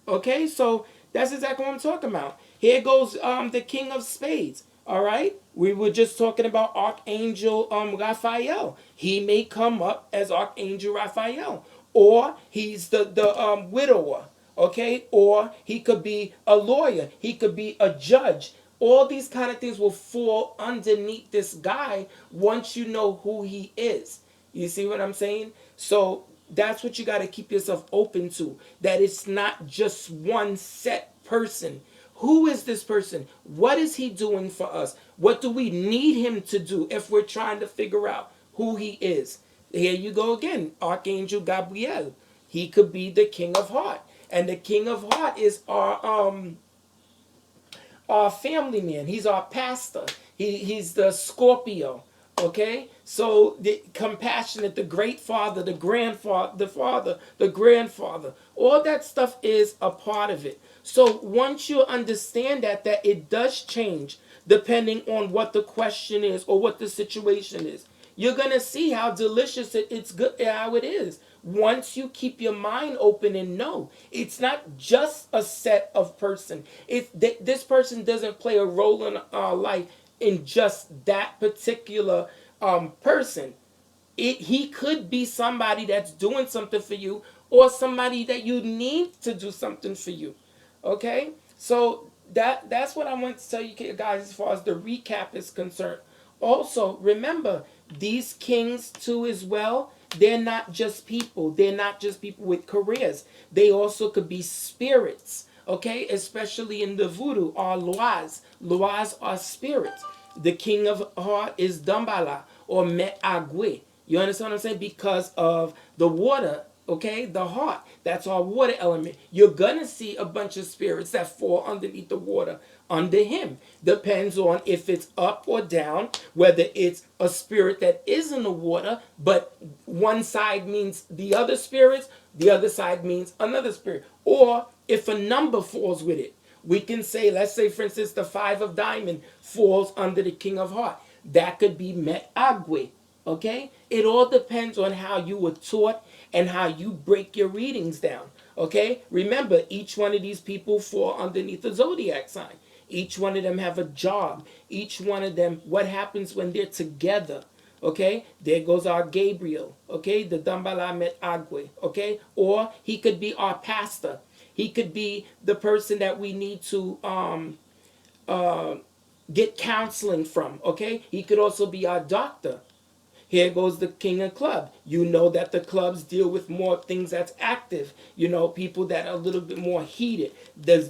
Okay, so that's exactly what I'm talking about. Here goes the King of Spades. All right, we were just talking about Archangel Raphael. He may come up as Archangel Raphael, or he's the widower. Okay, or he could be a lawyer. He could be a judge. All these kind of things will fall underneath this guy once you know who he is. You see what I'm saying? So that's what you got to keep yourself open to. That it's not just one set person. Who is this person? What is he doing for us? What do we need him to do if we're trying to figure out who he is? Here you go again, Archangel Gabriel. He could be the King of Heart. And the King of Heart is our family man. He's our pastor. He's the Scorpio. Okay, so the compassionate, the great father, the grandfather, the father, the grandfather, all that stuff is a part of it. So once you understand that it does change depending on what the question is or what the situation is, you're gonna see how delicious it's good, how it is. Once you keep your mind open and know it's not just a set of person. This person doesn't play a role in our life in just that particular person. He could be somebody that's doing something for you, or somebody that you need to do something for you. Okay, so that's what I want to tell you guys as far as the recap is concerned. Also, remember these kings too as well. They're not just people. They're not just people with careers. They also could be spirits. Okay, especially in the voodoo are lois. Lois are spirits. The king of heart is Dambala or Me Agwe. You understand what I'm saying? Because of the water, okay? The heart. That's our water element. You're going to see a bunch of spirits that fall underneath the water under him. Depends on if it's up or down, whether it's a spirit that is in the water, but one side means the other spirits, the other side means another spirit. Or if a number falls with it. We can say, let's say, for instance, the five of diamond falls under the king of heart. That could be Met Agwe. Okay? It all depends on how you were taught and how you break your readings down. Okay? Remember, each one of these people fall underneath the zodiac sign. Each one of them have a job. Each one of them, what happens when they're together. Okay, there goes our Gabriel. Okay, the Dambala Met Agwe. Okay, or he could be our pastor. He could be the person that we need to get counseling from. Okay, he could also be our doctor. Here goes the king of club. You know that the clubs deal with more things that's active. You know, people that are a little bit more heated.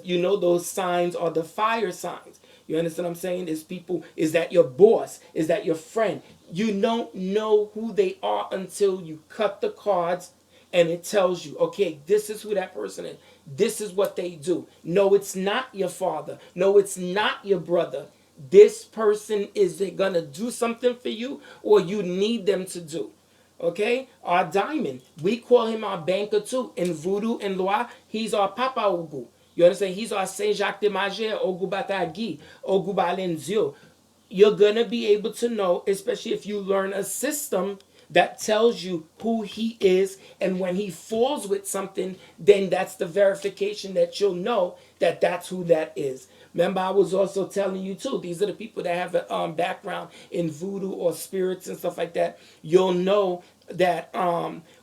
You know, those signs are the fire signs. You understand what I'm saying? Is people, is that your boss? Is that your friend? You don't know who they are until you cut the cards and it tells you, okay, this is who that person is. This is what they do. No, it's not your father. No, it's not your brother. This person is they gonna do something for you or you need them to do. Okay? Our diamond, we call him our banker too. In voodoo and Loa, he's our Papa Ogu. You understand? He's our Saint Jacques de Mager, Ogu Batagi, Ogu Balenzio. You're gonna be able to know, especially if you learn a system that tells you who he is, and when he falls with something, then that's the verification that you'll know that that's who that is. Remember, I was also telling you too, these are the people that have a background in voodoo or spirits and stuff like that. You'll know that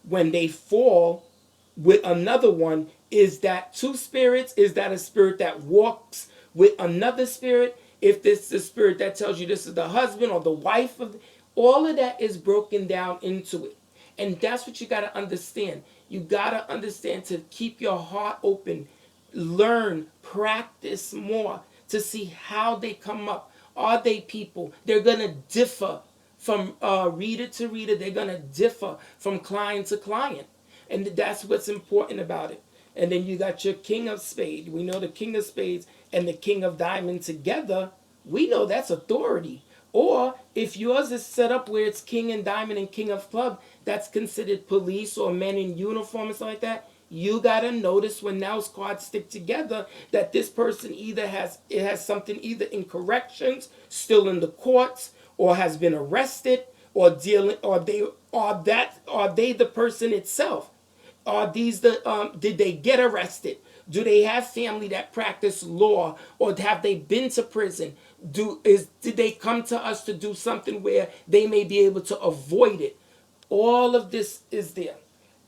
when they fall with another one, is that two spirits? Is that a spirit that walks with another spirit? If this is the spirit that tells you this is the husband or the wife of, all of that is broken down into it. And that's what you got to understand. You got to understand to keep your heart open, learn, practice more to see how they come up. Are they people? They're going to differ from reader to reader. They're going to differ from client to client. And that's what's important about it. And then you got your king of spades. We know the king of spades and the king of diamond together. We know that's authority. Or if yours is set up where it's king and diamond and king of club, that's considered police or men in uniform and stuff like that. You gotta notice when those cards stick together that this person either has something either in corrections, still in the courts, or has been arrested, or dealing, or are they the person itself? Are these the did they get arrested? Do they have family that practice law, or have they been to prison? Did they come to us to do something where they may be able to avoid it? All of this is there.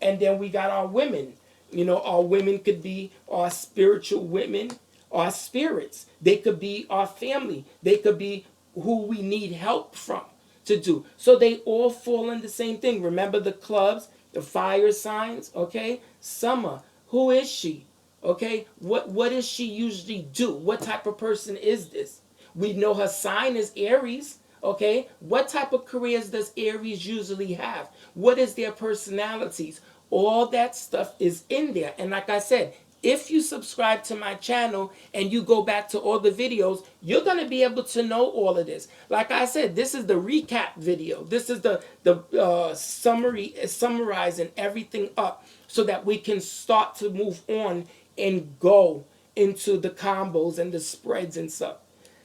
And then we got our women. You know, our women could be our spiritual women, our spirits. They could be our family. They could be who we need help from to do. So they all fall in the same thing. Remember the clubs, the fire signs, okay? Summer, who is she? Okay? What does she usually do? What type of person is this? We know her sign is Aries. Okay, what type of careers does Aries usually have? What is their personalities? All that stuff is in there. And like I said, if you subscribe to my channel and you go back to all the videos, you're going to be able to know all of this. Like I said, this is the recap video. This is the summary, summarizing everything up so that we can start to move on and go into the combos and the spreads and stuff.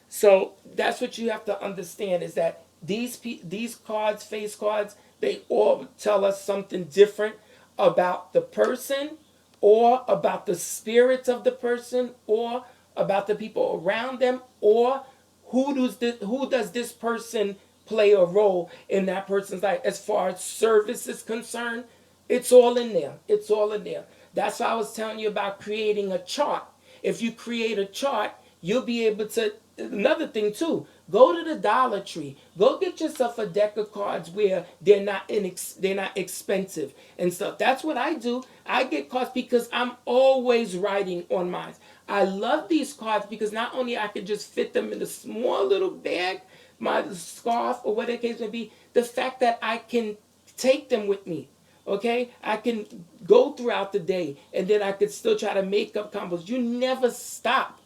So that's what you have to understand is that these cards, face cards, they all tell us something different about the person, or about the spirits of the person, or about the people around them, or who does this person play a role in that person's life as far as service is concerned. It's all in there. It's all in there. That's why I was telling you about creating a chart. If you create a chart, you'll be able to. Another thing too, go to the Dollar Tree. Go get yourself a deck of cards where they're not expensive and stuff. That's what I do. I get cards because I'm always writing on mine. I love these cards because not only I can just fit them in a small little bag, my scarf or whatever the case may be, the fact that I can take them with me. Okay, I can go throughout the day and then I could still try to make up combos. You never stop.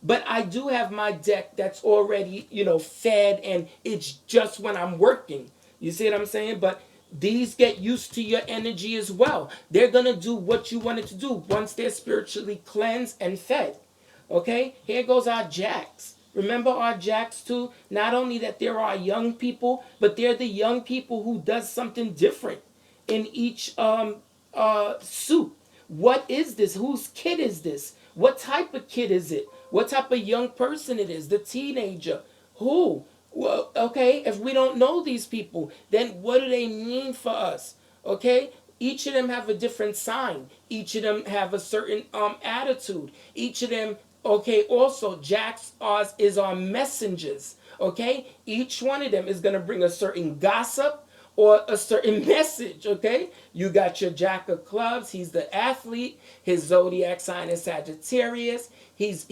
But I do have my deck that's already, fed, and it's just when I'm working. You see what I'm saying? But these get used to your energy as well. They're going to do what you want it to do once they're spiritually cleansed and fed. Okay, here goes our jacks. Remember our jacks too? Not only that there are young people, but they're the young people who does something different in each suit. What is this? Whose kid is this? What type of kid is it? What type of young person it is? The teenager. Who? Well, okay, if we don't know these people, then what do they mean for us? Okay? Each of them have a different sign. Each of them have a certain attitude. Each of them, okay, also Jacks is our messengers. Okay? Each one of them is gonna bring a certain gossip or a certain message, okay? You got your Jack of Clubs, he's the athlete. His zodiac sign is Sagittarius. His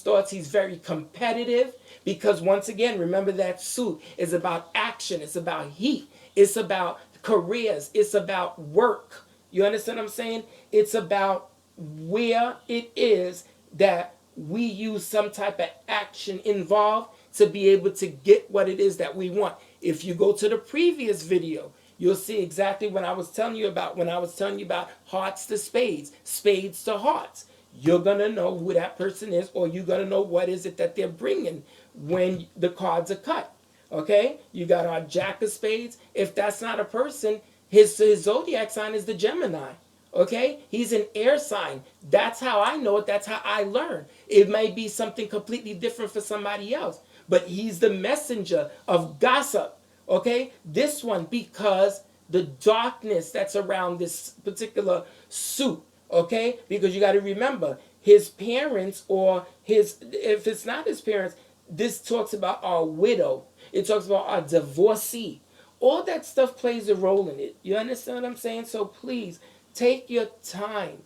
thoughts, he's very competitive because once again, remember that suit is about action, it's about heat, it's about careers, it's about work. You understand what I'm saying? It's about where it is that we use some type of action involved to be able to get what it is that we want. If you go to the previous video, you'll see exactly what I was telling you about when I was telling you about hearts to spades, spades to hearts. You're going to know who that person is, or you're going to know what is it that they're bringing when the cards are cut. Okay? You got our Jack of Spades. If that's not a person, his zodiac sign is the Gemini. Okay? He's an air sign. That's how I know it. That's how I learn. It may be something completely different for somebody else, but he's the messenger of gossip. Okay? This one, because the darkness that's around this particular suit. Okay? Because you got to remember, his parents or if it's not his parents, this talks about our widow. It talks about our divorcee. All that stuff plays a role in it. You understand what I'm saying? So please, take your time.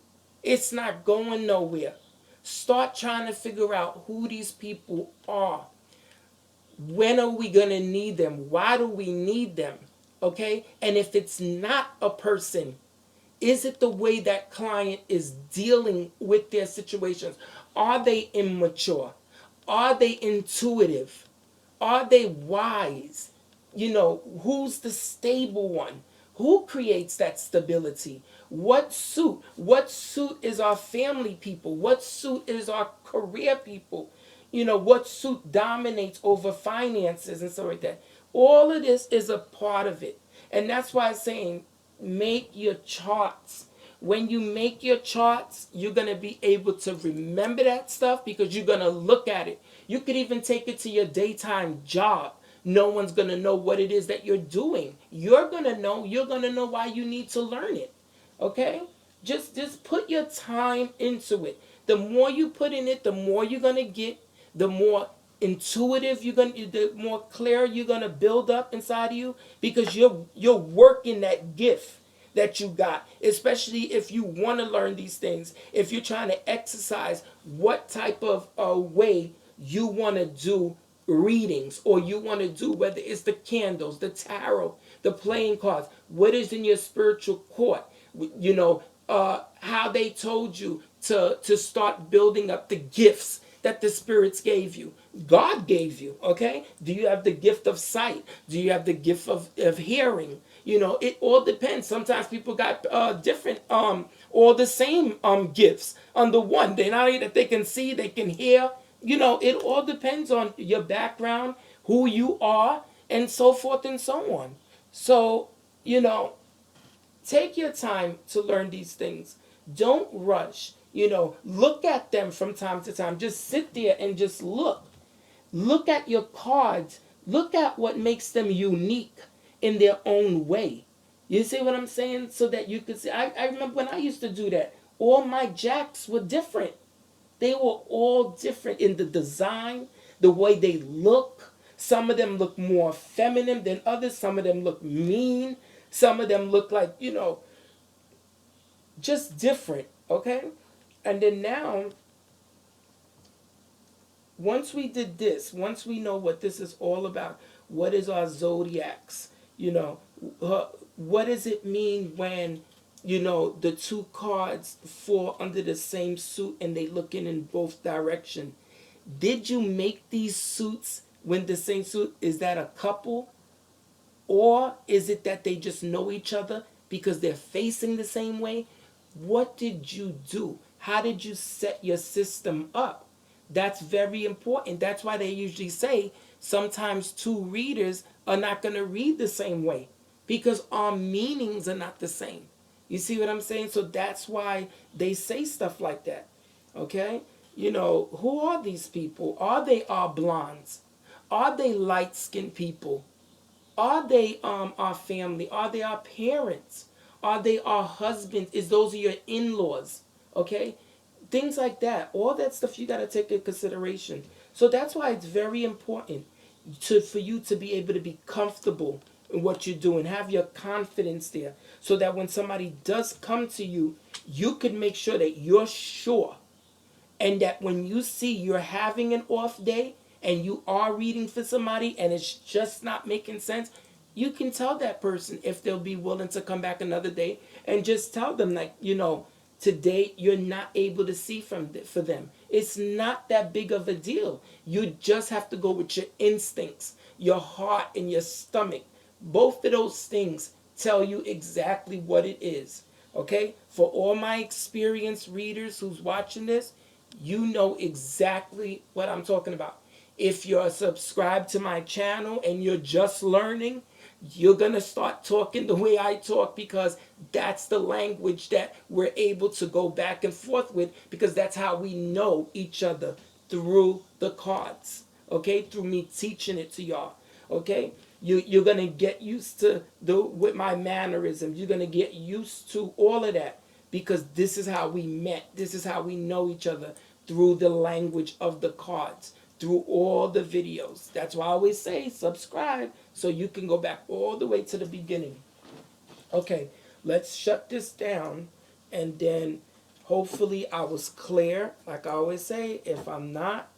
It's not going nowhere. Start trying to figure out who these people are. When are we going to need them? Why do we need them? Okay? And if it's not a person, is it the way that client is dealing with their situations? Are they immature? Are they intuitive? Are they wise? Who's the stable one? Who creates that stability? What suit? What suit is our family people? What suit is our career people? What suit dominates over finances and stuff like that? All of this is a part of it. And that's why I'm saying make your charts. When you make your charts, you're going to be able to remember that stuff because you're going to look at it. You could even take it to your daytime job. No one's going to know what it is that you're doing. You're going to know. You're going to know why you need to learn it. Okay? Just put your time into it. The more you put in it, the more you're going to get, the more intuitive the more clear you're going to build up inside of you because you're working that gift that you got, especially if you want to learn these things. If you're trying to exercise what type of way you want to do readings, or you want to do whether it's the candles, the tarot, the playing cards, what is in your spiritual court, how they told you to start building up the gifts that the spirits gave you. God gave you, okay? Do you have the gift of sight? Do you have the gift of hearing? It all depends. Sometimes people got different, or the same gifts under one. They're not that they can see, they can hear. It all depends on your background, who you are, and so forth and so on. So, take your time to learn these things. Don't rush. Look at them from time to time. Just sit there and just look. Look at your cards. Look at what makes them unique in their own way. You see what I'm saying? So that you could see. I remember when I used to do that. All my jacks were different. They were all different in the design, the way they look. Some of them look more feminine than others. Some of them look mean. Some of them look like, just different. Okay? And then now, once we did this, once we know what this is all about, what is our zodiacs? You know, what does it mean when, the two cards fall under the same suit and they looking in both direction? Did you make these suits when the same suit? Is that a couple? Or is it that they just know each other because they're facing the same way? What did you do? How did you set your system up? That's very important. That's why they usually say sometimes two readers are not going to read the same way because our meanings are not the same. You see what I'm saying? So that's why they say stuff like that. Okay? Who are these people? Are they our blondes? Are they light skinned people? Are they our family? Are they our parents? Are they our husbands? Is those your in-laws? Okay? Things like that. All that stuff you got to take into consideration. So that's why it's very important for you to be able to be comfortable in what you're doing. Have your confidence there so that when somebody does come to you, you can make sure that you're sure and that when you see you're having an off day and you are reading for somebody and it's just not making sense, you can tell that person if they'll be willing to come back another day and just tell them, like, today you're not able to see for them. It's not that big of a deal. You just have to go with your instincts, your heart and your stomach. Both of those things tell you exactly what it is. Okay? For all my experienced readers who's watching this, you know exactly what I'm talking about. If you're subscribed to my channel and you're just learning, you're going to start talking the way I talk because that's the language that we're able to go back and forth with because that's how we know each other, through the cards. Okay? Through me teaching it to y'all. Okay? You're going to get used to with my mannerisms. You're going to get used to all of that because this is how we met. This is how we know each other, through the language of the cards, through all the videos. That's why I always say subscribe so you can go back all the way to the beginning. Okay, let's shut this down and then hopefully I was clear. Like I always say, if I'm not,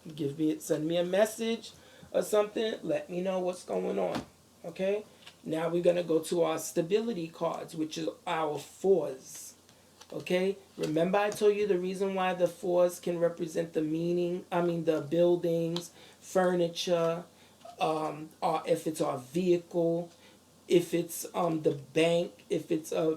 send me a message or something. Let me know what's going on. Okay, now we're going to go to our stability cards, which is our fours. Okay, remember I told you the reason why the fours can represent the buildings, furniture, or if it's our vehicle, if it's the bank, if it's our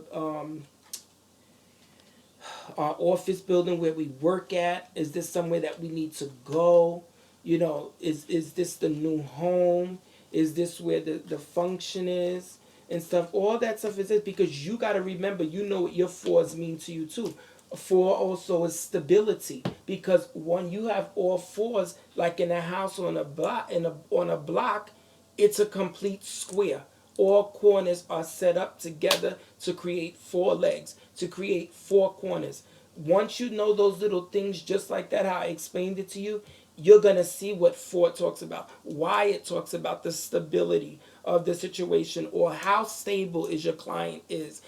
office building where we work at. Is this somewhere that we need to go? Is this the new home? Is this where the function is? And stuff, all that stuff is it because you got to remember, you know what your fours mean to you too. Four also is stability because when you have all fours, like in a house on a block, on a block, it's a complete square. All corners are set up together to create four legs, to create four corners. Once you know those little things just like that, how I explained it to you, you're going to see what four talks about, why it talks about the stability of the situation, or how stable is your client is.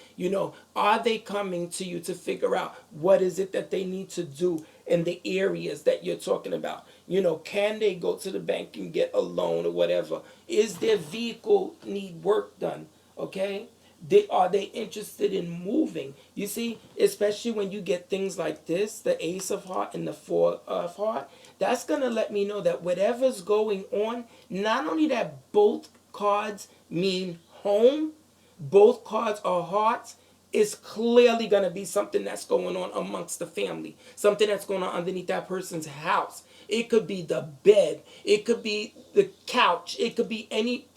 Are they coming to you to figure out what is it that they need to do in the areas that you're talking about? Can they go to the bank and get a loan or whatever? Is their vehicle need work done? Okay? Are they interested in moving? You see, especially when you get things like this, the ace of heart and the four of heart, that's going to let me know that whatever's going on, not only that both cards mean home, both cards are hearts, it's clearly going to be something that's going on amongst the family, something that's going on underneath that person's house. It could be the bed, it could be the couch, it could be any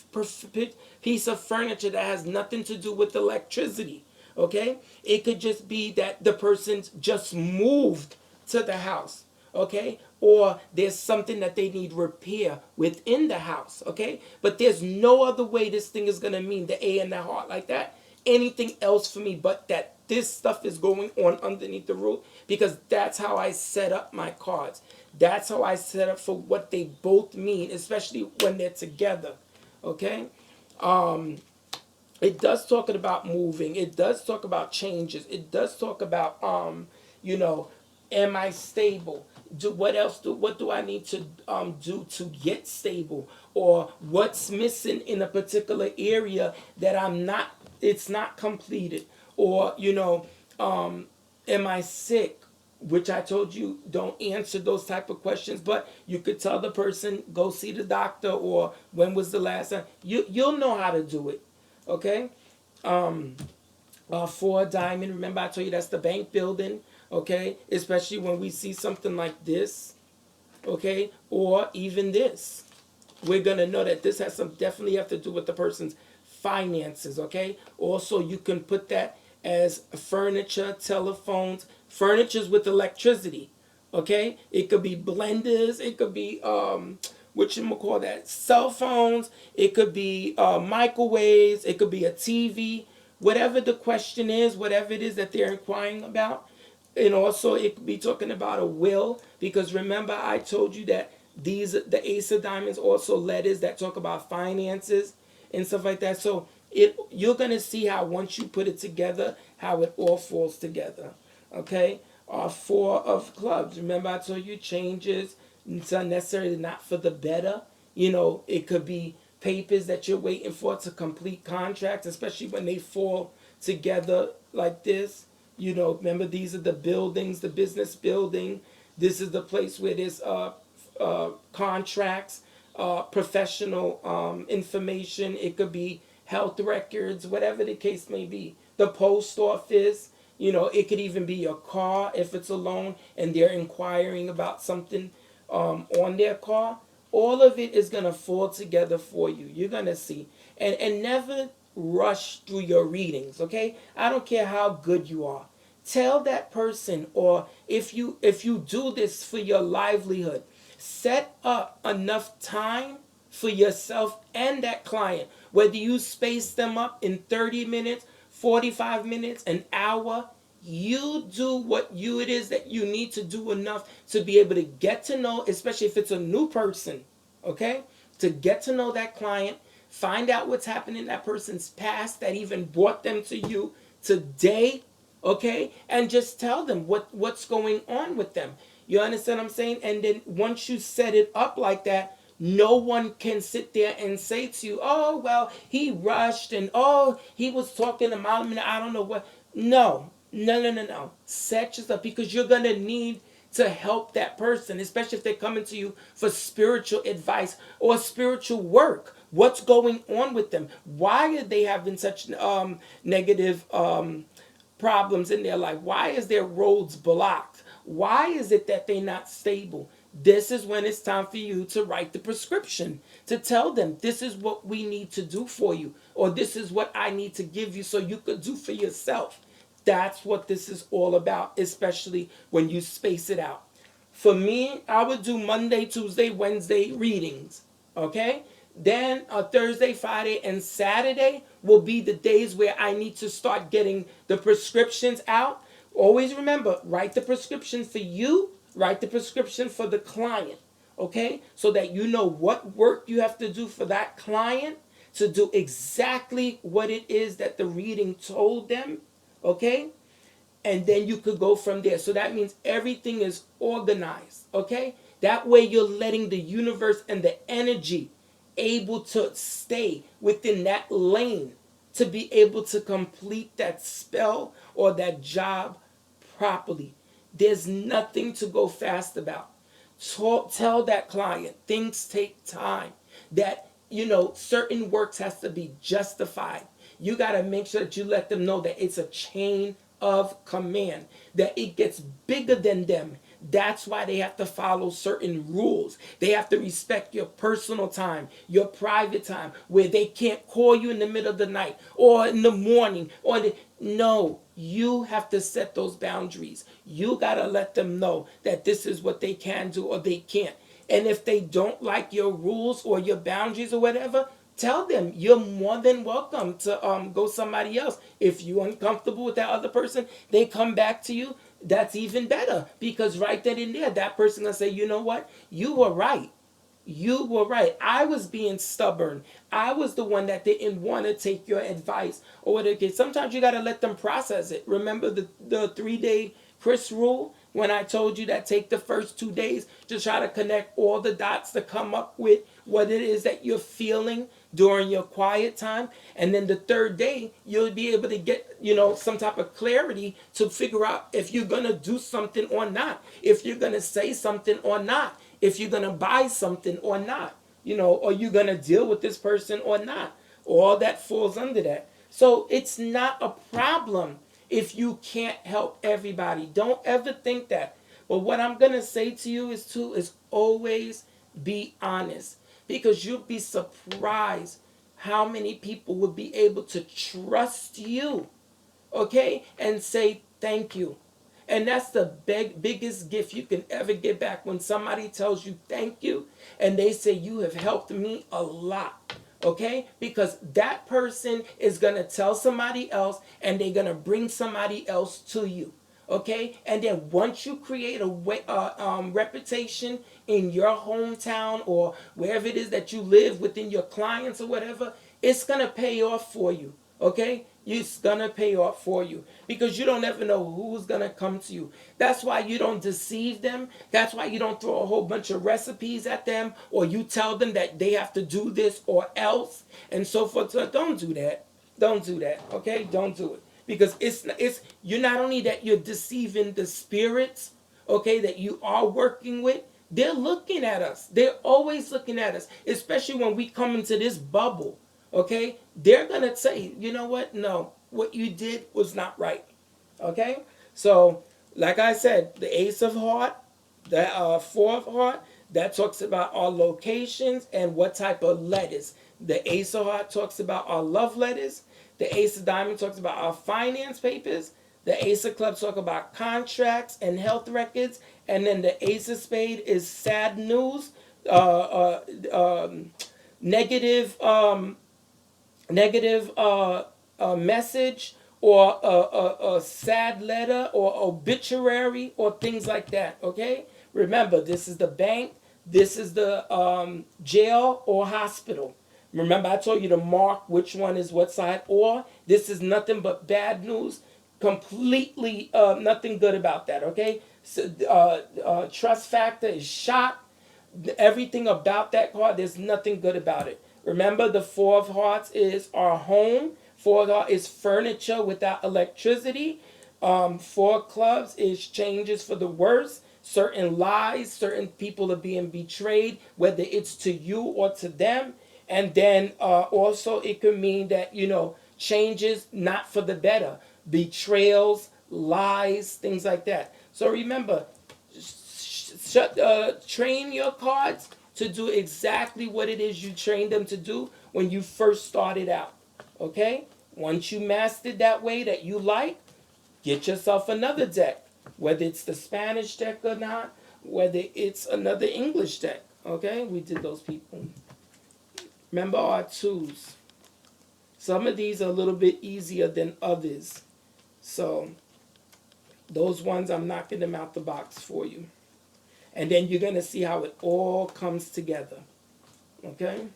piece of furniture that has nothing to do with electricity. Okay, it could just be that the person just moved to the house. Okay, or there's something that they need repair within the house. Okay, but there's no other way this thing is going to mean the A and the heart like that. anything else for me but that this stuff is going on underneath the roof, because that's how I set up my cards. That's how I set up for what they both mean, especially when they're together. Okay? It does talk about moving. It does talk about changes. It does talk about you know, am I stable? What do I need to do to get stable? Or what's missing in a particular area that I'm not, it's not completed? Or, you know, am I sick? Which I told you, don't answer those type of questions, but you could tell the person, go see the doctor, or when was the last time. You'll know how to do it. Okay. For a diamond, remember I told you that's the bank building. Okay, especially when we see something like this. Okay, or even this, we're gonna know that this has some, definitely have to do with the person's finances. Okay, also you can put that as furniture, telephones, furnitures with electricity. Okay, it could be blenders, it could be what you call that, cell phones, it could be microwaves, it could be a TV, whatever the question is, whatever it is that they're inquiring about. And also it could be talking about a will, because remember I told you that these, the ace of diamonds, also letters that talk about finances and stuff like that. So it, you're gonna see how once you put it together, how it all falls together. Okay. Four of clubs, remember I told you changes, it's not necessarily not for the better. You know, it could be papers that you're waiting for to complete contracts, especially when they fall together like this. You know, remember these are the buildings, the business building. This is the place where there's contracts, professional information. It could be health records, whatever the case may be. The post office. You know, it could even be your car if it's a loan and they're inquiring about something on their car. All of it is gonna fall together for you. You're gonna see, and never rush through your readings. Okay, I don't care how good you are. Tell that person, or if you do this for your livelihood, set up enough time for yourself and that client, whether you space them up in 30 minutes, 45 minutes, an hour. You do what you it is that you need to do enough to be able to get to know, especially if it's a new person. Okay, to get to know that client, find out what's happening in that person's past that even brought them to you today. Okay, and just tell them what's going on with them. You understand what I'm saying? And then once you set it up like that, no one can sit there and say to you, oh well, he rushed, and oh, he was talking about me, I don't know what. No, no, no, no, no. Set yourself, because you're gonna need to help that person, especially if they're coming to you for spiritual advice or spiritual work. What's going on with them? Why are they having such negative problems in their life? Why is their roads blocked? Why is it that they're not stable? This is when it's time for you to write the prescription, to tell them this is what we need to do for you, or this is what I need to give you so you could do for yourself. That's what this is all about, especially when you space it out. For me, I would do Monday, Tuesday, Wednesday readings. Okay? Then Thursday, Friday, and Saturday will be the days where I need to start getting the prescriptions out. Always remember, write the prescription for you, write the prescription for the client. Okay? So that you know what work you have to do for that client to do exactly what it is that the reading told them. Okay? And then you could go from there. So that means everything is organized. Okay? That way you're letting the universe and the energy able to stay within that lane to be able to complete that spell or that job properly. There's nothing to go fast about. Tell that client things take time, that you know certain works has to be justified. You got to make sure that you let them know that it's a chain of command, that it gets bigger than them. That's why they have to follow certain rules. They have to respect your personal time, your private time, where they can't call you in the middle of the night or in the morning no, you have to set those boundaries. You got to let them know that this is what they can do or they can't. And if they don't like your rules or your boundaries or whatever, tell them you're more than welcome to go somebody else. If you're uncomfortable with that other person, they come back to you. That's even better, because right then and there, that person gonna say, you know what, you were right. You were right. I was being stubborn. I was the one that didn't want to take your advice or whatever. Sometimes you got to let them process it. Remember the 3 day Chris rule, when I told you that take the first 2 days to try to connect all the dots to come up with what it is that you're feeling during your quiet time. And then the third day, you'll be able to get, some type of clarity to figure out if you're going to do something or not, if you're going to say something or not, if you're going to buy something or not, or you're going to deal with this person or not. All that falls under that. So it's not a problem if you can't help everybody. Don't ever think that. But what I'm going to say to you is always be honest, because you'll be surprised how many people would be able to trust you, okay, and say thank you. And that's the biggest gift you can ever get back, when somebody tells you thank you and they say you have helped me a lot. Okay? Because that person is going to tell somebody else, and they're going to bring somebody else to you. Okay? And then once you create a reputation in your hometown or wherever it is that you live within your clients or whatever, it's going to pay off for you. Okay? It's gonna pay off for you, because you don't ever know who's gonna come to you. That's why you don't deceive them. That's why you don't throw a whole bunch of recipes at them, or you tell them that they have to do this or else, and so forth. So don't do that. Don't do that. Okay? Don't do it, because it's you're not only that you're deceiving the spirits, okay, that you are working with. They're looking at us. They're always looking at us, especially when we come into this bubble. Okay, they're gonna say, you know what, no, what you did was not right. Okay, so like I said, the Ace of Heart, the Four of Heart, that talks about our locations and what type of letters. The Ace of Heart talks about our love letters. The Ace of Diamond talks about our finance papers. The Ace of Clubs talk about contracts and health records. And then the Ace of Spade is sad news, uh, uh, um, negative message, or a sad letter or obituary or things like that. Okay, remember, this is the bank, this is the jail or hospital. Remember, I told you to mark which one is what side. Or this is nothing but bad news, completely nothing good about that. Okay, so trust factor is shot. Everything about that card, there's nothing good about it. Remember, the Four of Hearts is our home. Four of Hearts is furniture without electricity. Four of Clubs is changes for the worse. Certain lies, certain people are being betrayed, whether it's to you or to them. And then also it could mean that, changes not for the better. Betrayals, lies, things like that. So remember, train your cards to do exactly what it is you trained them to do when you first started out. Okay? Once you mastered that way that you like, get yourself another deck. Whether it's the Spanish deck or not, whether it's another English deck. Okay? We did those people. Remember our twos. Some of these are a little bit easier than others. So, those ones, I'm knocking them out the box for you. And then you're going to see how it all comes together. Okay?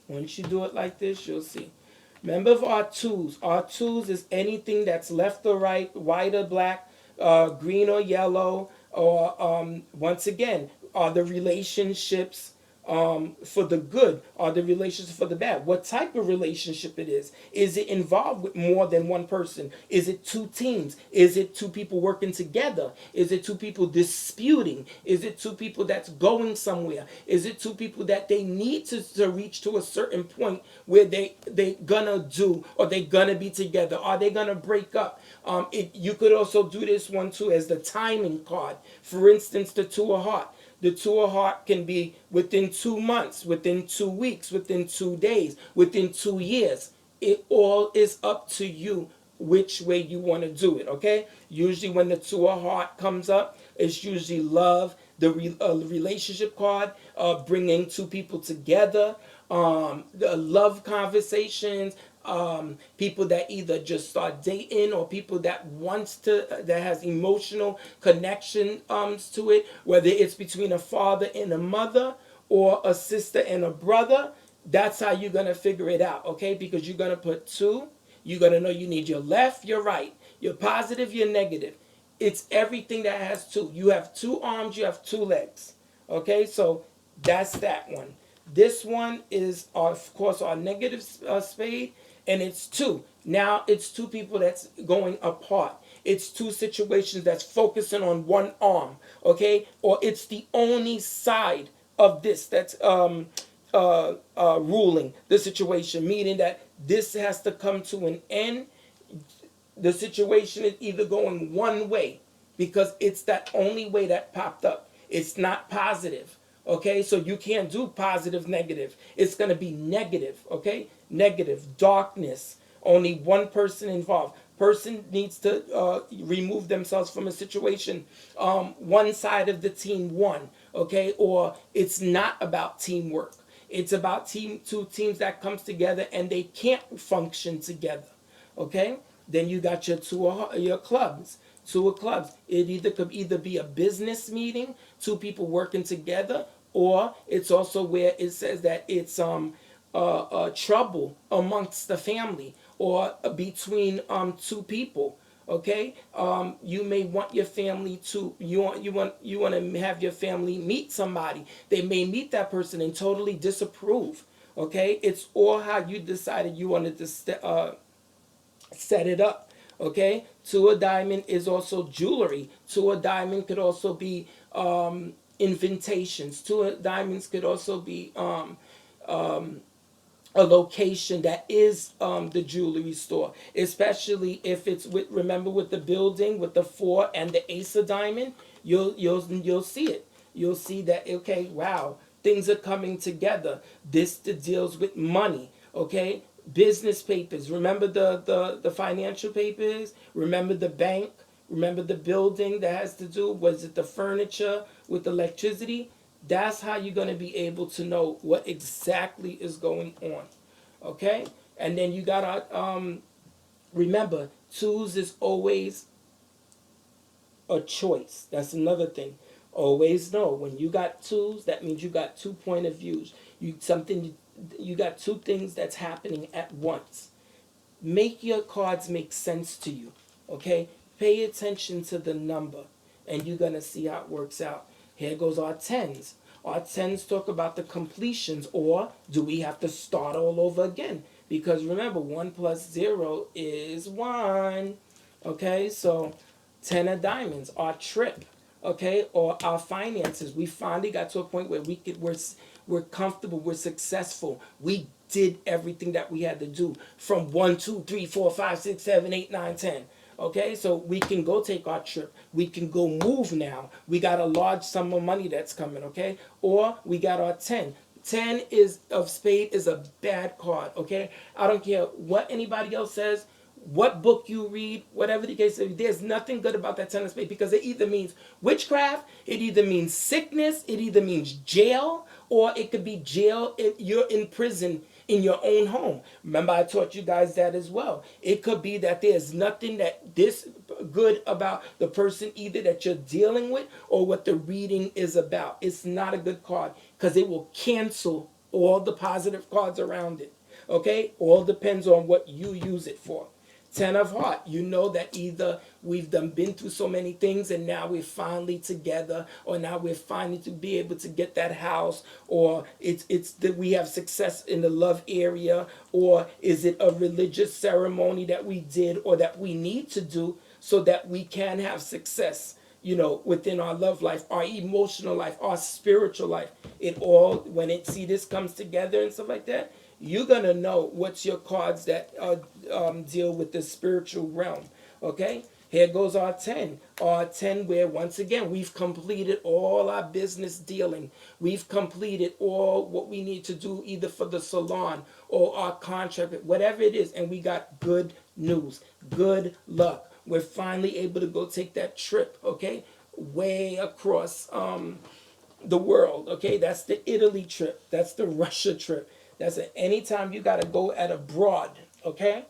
Once you do it like this, you'll see. Remember our twos. Our twos is anything that's left or right, white or black, green or yellow, or once again, are the relationships for the good, or the relationships for the bad. What type of relationship it is? Is it involved with more than one person? Is it two teams? Is it two people working together? Is it two people disputing? Is it two people that's going somewhere? Is it two people that they need to reach to a certain point where they gonna do, or they gonna be together? Are they gonna break up? You could also do this one too as the timing card. For instance, the Two of Heart. The Two of Heart can be within 2 months, within 2 weeks, within 2 days, within 2 years. It all is up to you which way you want to do it, okay? Usually when the Two of Heart comes up, it's usually love. relationship card, bringing two people together, the love conversations, people that either just start dating or people that wants to that has emotional connection to it, whether it's between a father and a mother or a sister and a brother. That's how you're gonna figure it out, okay? Because you're gonna put two. You're gonna know you need your left, your right, your positive, your negative. It's everything that has two. You have two arms, you have two legs. Okay, so that's that one. This one is, of course, our negative spade, and it's two. Now it's two people that's going apart. It's two situations that's focusing on one arm, okay? Or it's the only side of this that's ruling the situation, meaning that this has to come to an end. The situation is either going one way because it's that only way that popped up. It's not positive. Okay, so you can't do positive, negative. It's going to be negative. Okay, negative, darkness. Only one person involved. Person needs to remove themselves from a situation. One side of the team won. Okay, or it's not about teamwork. It's about two teams that comes together and they can't function together. Okay, then you got your your clubs. Two of clubs. It either could either be a business meeting, two people working together, or it's also where it says that it's trouble amongst the family or between two people. Okay, you may want your family to you want to have your family meet somebody. They may meet that person and totally disapprove. Okay, it's all how you decided you wanted to set it up. Okay, two of diamond is also jewelry. Two of diamond could also be invitations. Two of diamonds could also be a location that is the jewelry store, especially if it's with, remember, with the building with the four and the ace of diamond. You'll see it. You'll see that, okay, wow, things are coming together. This deals with money. Okay, business papers. Remember the financial papers. Remember the bank. Remember the building that has to do, was it the furniture with electricity? That's how you're going to be able to know what exactly is going on. Okay? And then you got to remember, twos is always a choice. That's another thing. Always know when you got twos, that means you got two point of views. You got two things that's happening at once. Make your cards make sense to you. Okay? Pay attention to the number and you're going to see how it works out. Here goes our tens. Our tens talk about the completions, or do we have to start all over again? Because remember, 1 plus 0 is 1. Okay, so 10 of diamonds, our trip, okay, or our finances. We finally got to a point where we're comfortable, we're successful. We did everything that we had to do from 1, 2, 3, 4, 5, 6, 7, 8, 9, 10. Okay, so we can go take our trip. We can go move now. We got a large sum of money that's coming, okay? Or we got our 10. 10 is of spade is a bad card, okay? I don't care what anybody else says, what book you read, whatever the case is, there's nothing good about that 10 of spade because it either means witchcraft, it either means sickness, it either means jail, or it could be jail if you're in prison in your own home. Remember, I taught you guys that as well. It could be that there's nothing that this good about the person either that you're dealing with or what the reading is about. It's not a good card because it will cancel all the positive cards around it. Okay? All depends on what you use it for. 10 of heart, you know that either we've been through so many things and now we're finally together, or now we're finally to be able to get that house, or it's that we have success in the love area, or is it a religious ceremony that we did or that we need to do so that we can have success, you know, within our love life, our emotional life, our spiritual life. It all, when it see this comes together and stuff like that, you're going to know what's your cards that deal with the spiritual realm. Okay? Here goes our 10. Our 10 where, once again, we've completed all our business dealing. We've completed all what we need to do either for the salon or our contract, whatever it is. And we got good news. Good luck. We're finally able to go take that trip. Okay? way across the world. Okay, that's the Italy trip. That's the Russia trip. That's anytime you got to go at abroad. Okay,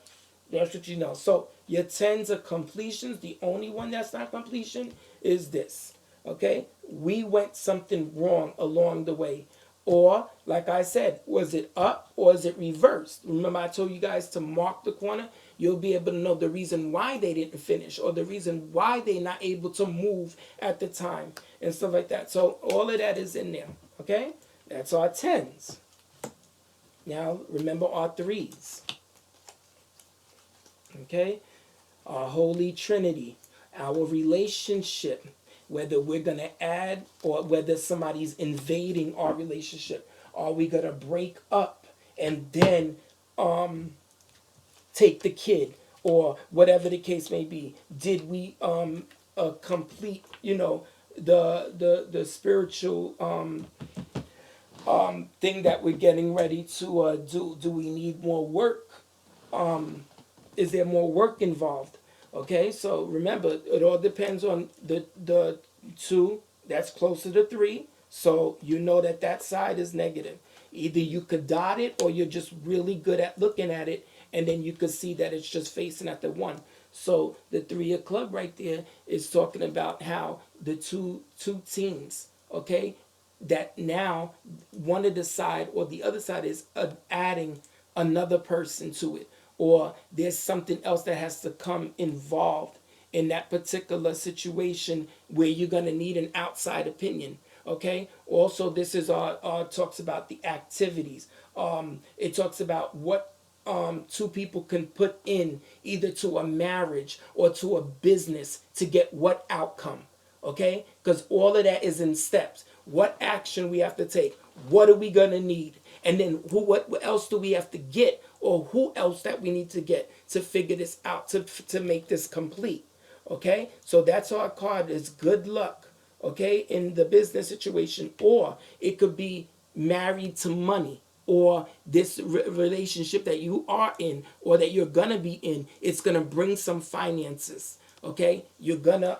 that's what you know. So your tens of completions. The only one that's not completion is this. Okay, we went something wrong along the way. Or, like I said, was it up or is it reversed? Remember, I told you guys to mark the corner. You'll be able to know the reason why they didn't finish or the reason why they're not able to move at the time and stuff like that. So, all of that is in there. Okay? That's our tens. Now, remember our threes. Okay? Our Holy Trinity. Our relationship, whether we're going to add or whether somebody's invading our relationship. Are we going to break up and then take the kid or whatever the case may be? Did we complete, the spiritual thing that we're getting ready to do? Do we need more work? Is there more work involved? Okay, so remember, it all depends on the two that's closer to three. So you know that that side is negative. Either you could dot it or you're just really good at looking at it, and then you could see that it's just facing at the one. So the three of club right there is talking about how the two teams, okay, that now one of the side or the other side is adding another person to it, or there's something else that has to come involved in that particular situation where you're going to need an outside opinion. Okay, also this is talks about the activities. It talks about what two people can put in either to a marriage or to a business to get what outcome. Okay, because all of that is in steps. What action we have to take, what are we going to need, and then what else do we have to get, or who else that we need to get to figure this out, to make this complete. Okay, so that's our card is good luck. Okay, in the business situation, or it could be married to money, or this relationship that you are in or that you're gonna be in, it's gonna bring some finances. Okay, you're gonna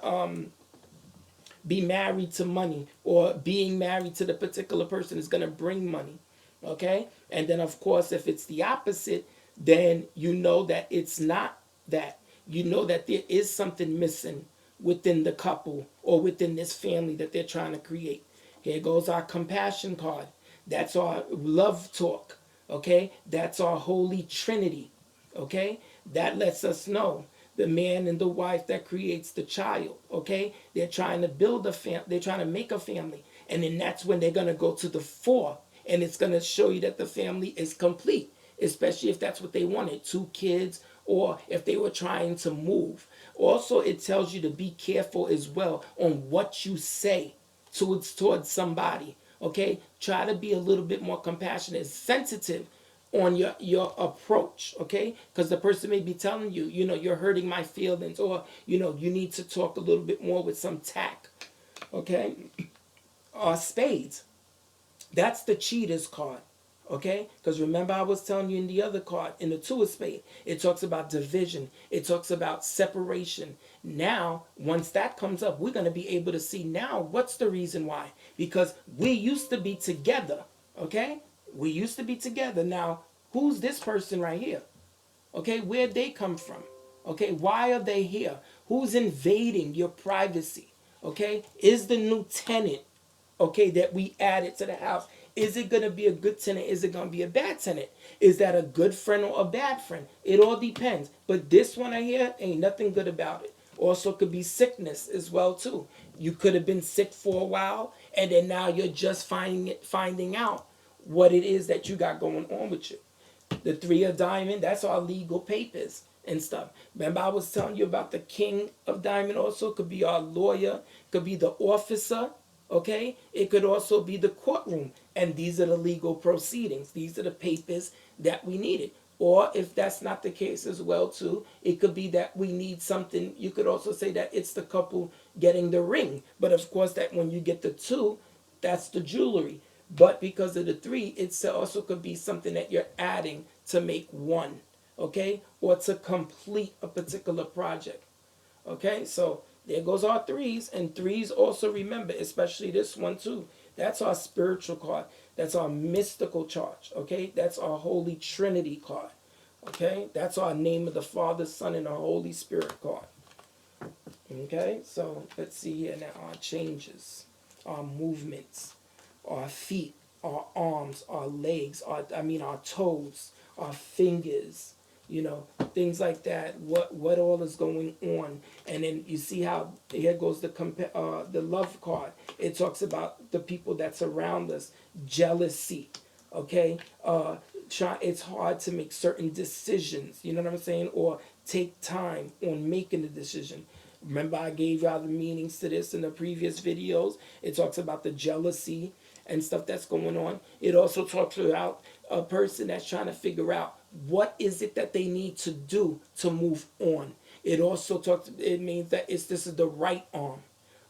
be married to money, or being married to the particular person is going to bring money. Okay, and then of course if it's the opposite, then you know that it's not that. You know that there is something missing within the couple or within this family that they're trying to create. Here goes our compassion card. That's our love talk. Okay, that's our Holy Trinity. Okay, that lets us know the man and the wife that creates the child. Okay, they're trying to build a family, they're trying to make a family, and then that's when they're going to go to the four, and it's going to show you that the family is complete, especially if that's what they wanted, two kids, or if they were trying to move. Also, it tells you to be careful as well on what you say towards somebody. Okay, try to be a little bit more compassionate, sensitive on your approach. Okay, because the person may be telling you, you're hurting my feelings, or you need to talk a little bit more with some tact. Okay, spades, that's the cheater's card. Okay, because remember I was telling you in the other card, in the two of spades, it talks about division, it talks about separation. Now once that comes up, we're going to be able to see now what's the reason why, because we used to be together. Okay, we used to be together. Now who's this person right here? Okay, where'd they come from? Okay, why are they here? Who's invading your privacy? Okay, is the new tenant, okay, that we added to the house, is it going to be a good tenant? Is it going to be a bad tenant? Is that a good friend or a bad friend? It all depends. But this one right here, ain't nothing good about it. Also could be sickness as well too. You could have been sick for a while, and then now you're just finding out what it is that you got going on with you. The three of diamond, that's our legal papers and stuff. Remember I was telling you about the king of diamond also could be our lawyer, could be the officer. Okay, it could also be the courtroom, and these are the legal proceedings. These are the papers that we needed. Or if that's not the case as well too, it could be that we need something. You could also say that it's the couple getting the ring, but of course that when you get the two, that's the jewelry. But because of the three, it also could be something that you're adding to make one. Okay, or to complete a particular project. Okay, so There goes our threes. And threes also, remember, especially this one too. That's our spiritual card. That's our mystical charge. Okay? That's our Holy Trinity card. Okay? That's our name of the Father, Son, and the Holy Spirit card. Okay? So let's see here now. Our changes, our movements, our feet, our arms, our legs, our toes, our fingers, things like that. What all is going on? And then you see how here goes the love card. It talks about the people that surround us, jealousy. Okay, it's hard to make certain decisions. You know what I'm saying, or take time on making the decision. Remember, I gave y'all the meanings to this in the previous videos. It talks about the jealousy and stuff that's going on. It also talks about a person that's trying to figure out what is it that they need to do to move on. It means that this is the right arm.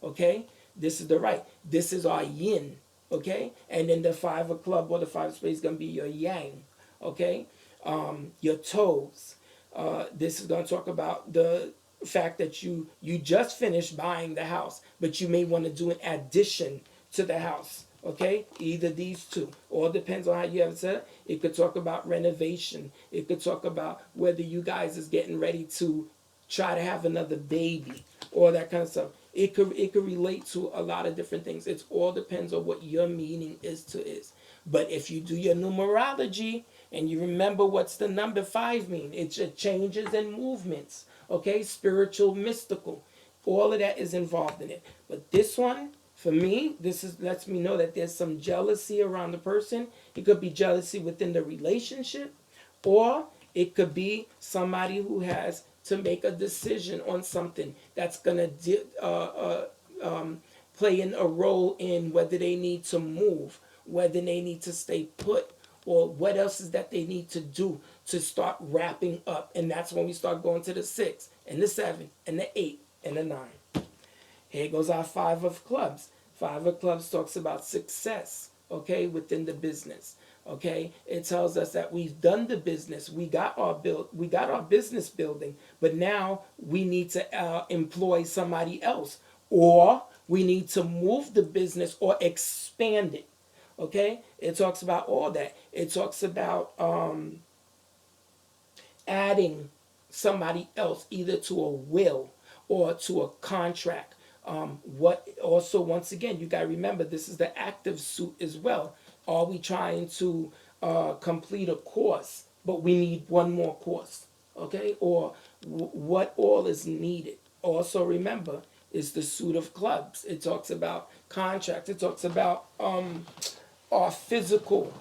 Okay? This is the right. This is our yin. Okay? And then the five of club or the five of spades is going to be your yang. Okay? Your toes. This is going to talk about the fact that you just finished buying the house, but you may want to do an addition to the house. Okay, either these two. All depends on how you have it set up. It could talk about renovation. It could talk about whether you guys is getting ready to try to have another baby or that kind of stuff. It could relate to a lot of different things. It all depends on what your meaning is. But if you do your numerology and you remember what's the number 5 mean, it's your changes and movements. Okay, spiritual, mystical, all of that is involved in it. But this one, for me, lets me know that there's some jealousy around the person. It could be jealousy within the relationship, or it could be somebody who has to make a decision on something that's gonna play in a role in whether they need to move, whether they need to stay put, or what else is that they need to do to start wrapping up. And that's when we start going to the 6 and the 7 and the 8 and the 9. Here goes our 5 of clubs. 5 of clubs talks about success, okay, within the business. Okay, it tells us that we've done the business, we got our business building, but now we need to employ somebody else, or we need to move the business or expand it. Okay, it talks about all that. It talks about adding somebody else either to a will or to a contract. What also, once again, you got to remember, this is the active suit as well. Are we trying to complete a course, but we need one more course? Okay, or what all is needed? Also, remember, is the suit of clubs. It talks about contracts. It talks about our physical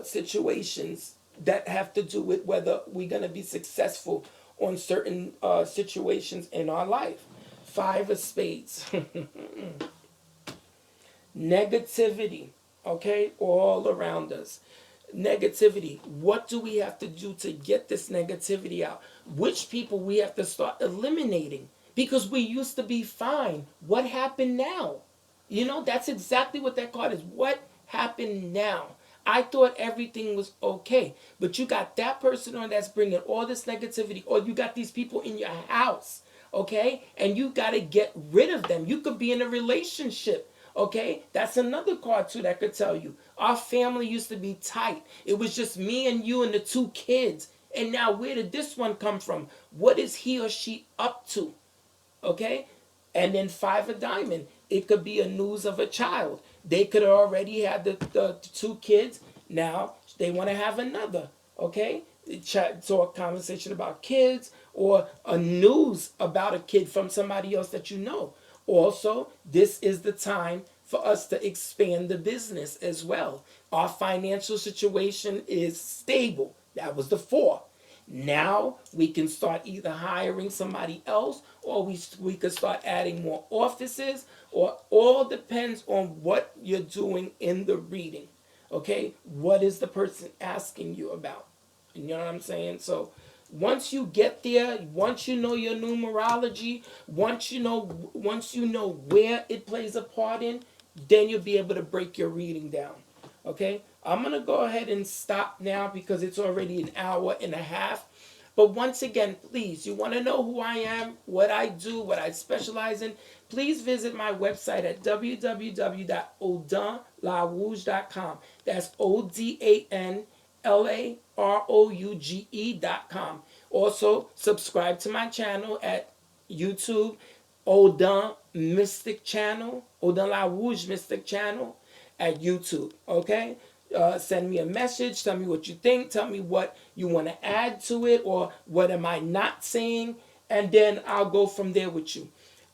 situations that have to do with whether we're going to be successful on certain situations in our life. 5 of spades. Negativity, okay, all around us. Negativity. What do we have to do to get this negativity out? Which people we have to start eliminating? Because we used to be fine. What happened now? That's exactly what that card is. What happened now? I thought everything was okay. But you got that person on that's bringing all this negativity, or you got these people in your house, okay? And you got to get rid of them. You could be in a relationship, okay? That's another card too that could tell you. Our family used to be tight. It was just me and you and the 2 kids. And now where did this one come from? What is he or she up to? Okay? And then 5 of diamond. It could be a news of a child. They could already have the 2 kids. Now they want to have another. Okay? So a conversation about kids, or a news about a kid from somebody else that you know. Also, this is the time for us to expand the business as well. Our financial situation is stable. That was the 4. Now we can start either hiring somebody else, or we could start adding more offices, or all depends on what you're doing in the reading. Okay? What is the person asking you about? You know what I'm saying? So once you get there, once you know your numerology, once you know where it plays a part in, then you'll be able to break your reading down. Okay? I'm going to go ahead and stop now because it's already an hour and a half. But once again, please, you want to know who I am, what I do, what I specialize in, please visit my website at www.odonlarouge.com. That's ODANLAROUGE.com. Also, subscribe to my channel at YouTube, Odon Mystic Channel, Odon La Rouge Mystic Channel at YouTube. Okay? Send me a message. Tell me what you think. Tell me what you want to add to it or what am I not saying. And then I'll go from there with you.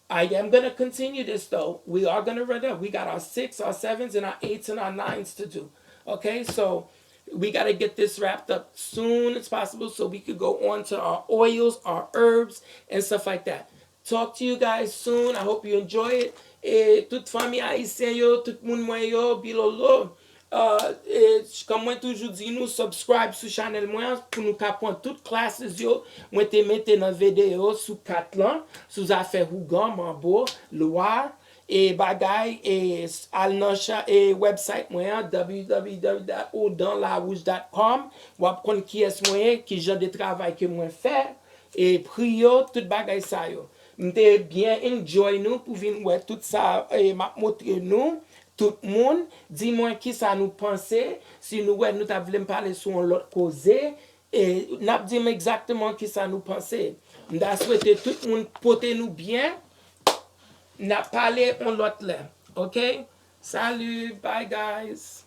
I am going to continue this though. We are going to run up. We got our 6, our 7s, and our 8s and our 9s to do. Okay? So we got to get this wrapped up soon as possible so we could go on to our oils, our herbs, and stuff like that. Talk to you guys soon. I hope you enjoy it. Et toute famille haïtienne yo, tout moun mwen yo, bilolo. Comme moi toujours dit, nous subscribe sur channel moi pour nous prendre toutes classes yo. Moi te mette dans vidéo sous 4 lan, sous affaire Rougan, Mambo, Loire. Et bagay et al nan et website moi www.odonlarouge.com ou ap kon qui est moi qui genre de travail que moi faire et prio tout bagay ça yo. M'te bien enjoy nous pour venir ouais tout ça et m'a montrer nous tout le monde dis-moi qui ça nous penser si nous ouais nous t'a voulu parler sur l'autre cause et n'a dit exactement qui ça nous penser. M'ta souhaiter tout le monde porter nous bien. N'a parlé on l'autre là. OK? Salut, bye guys.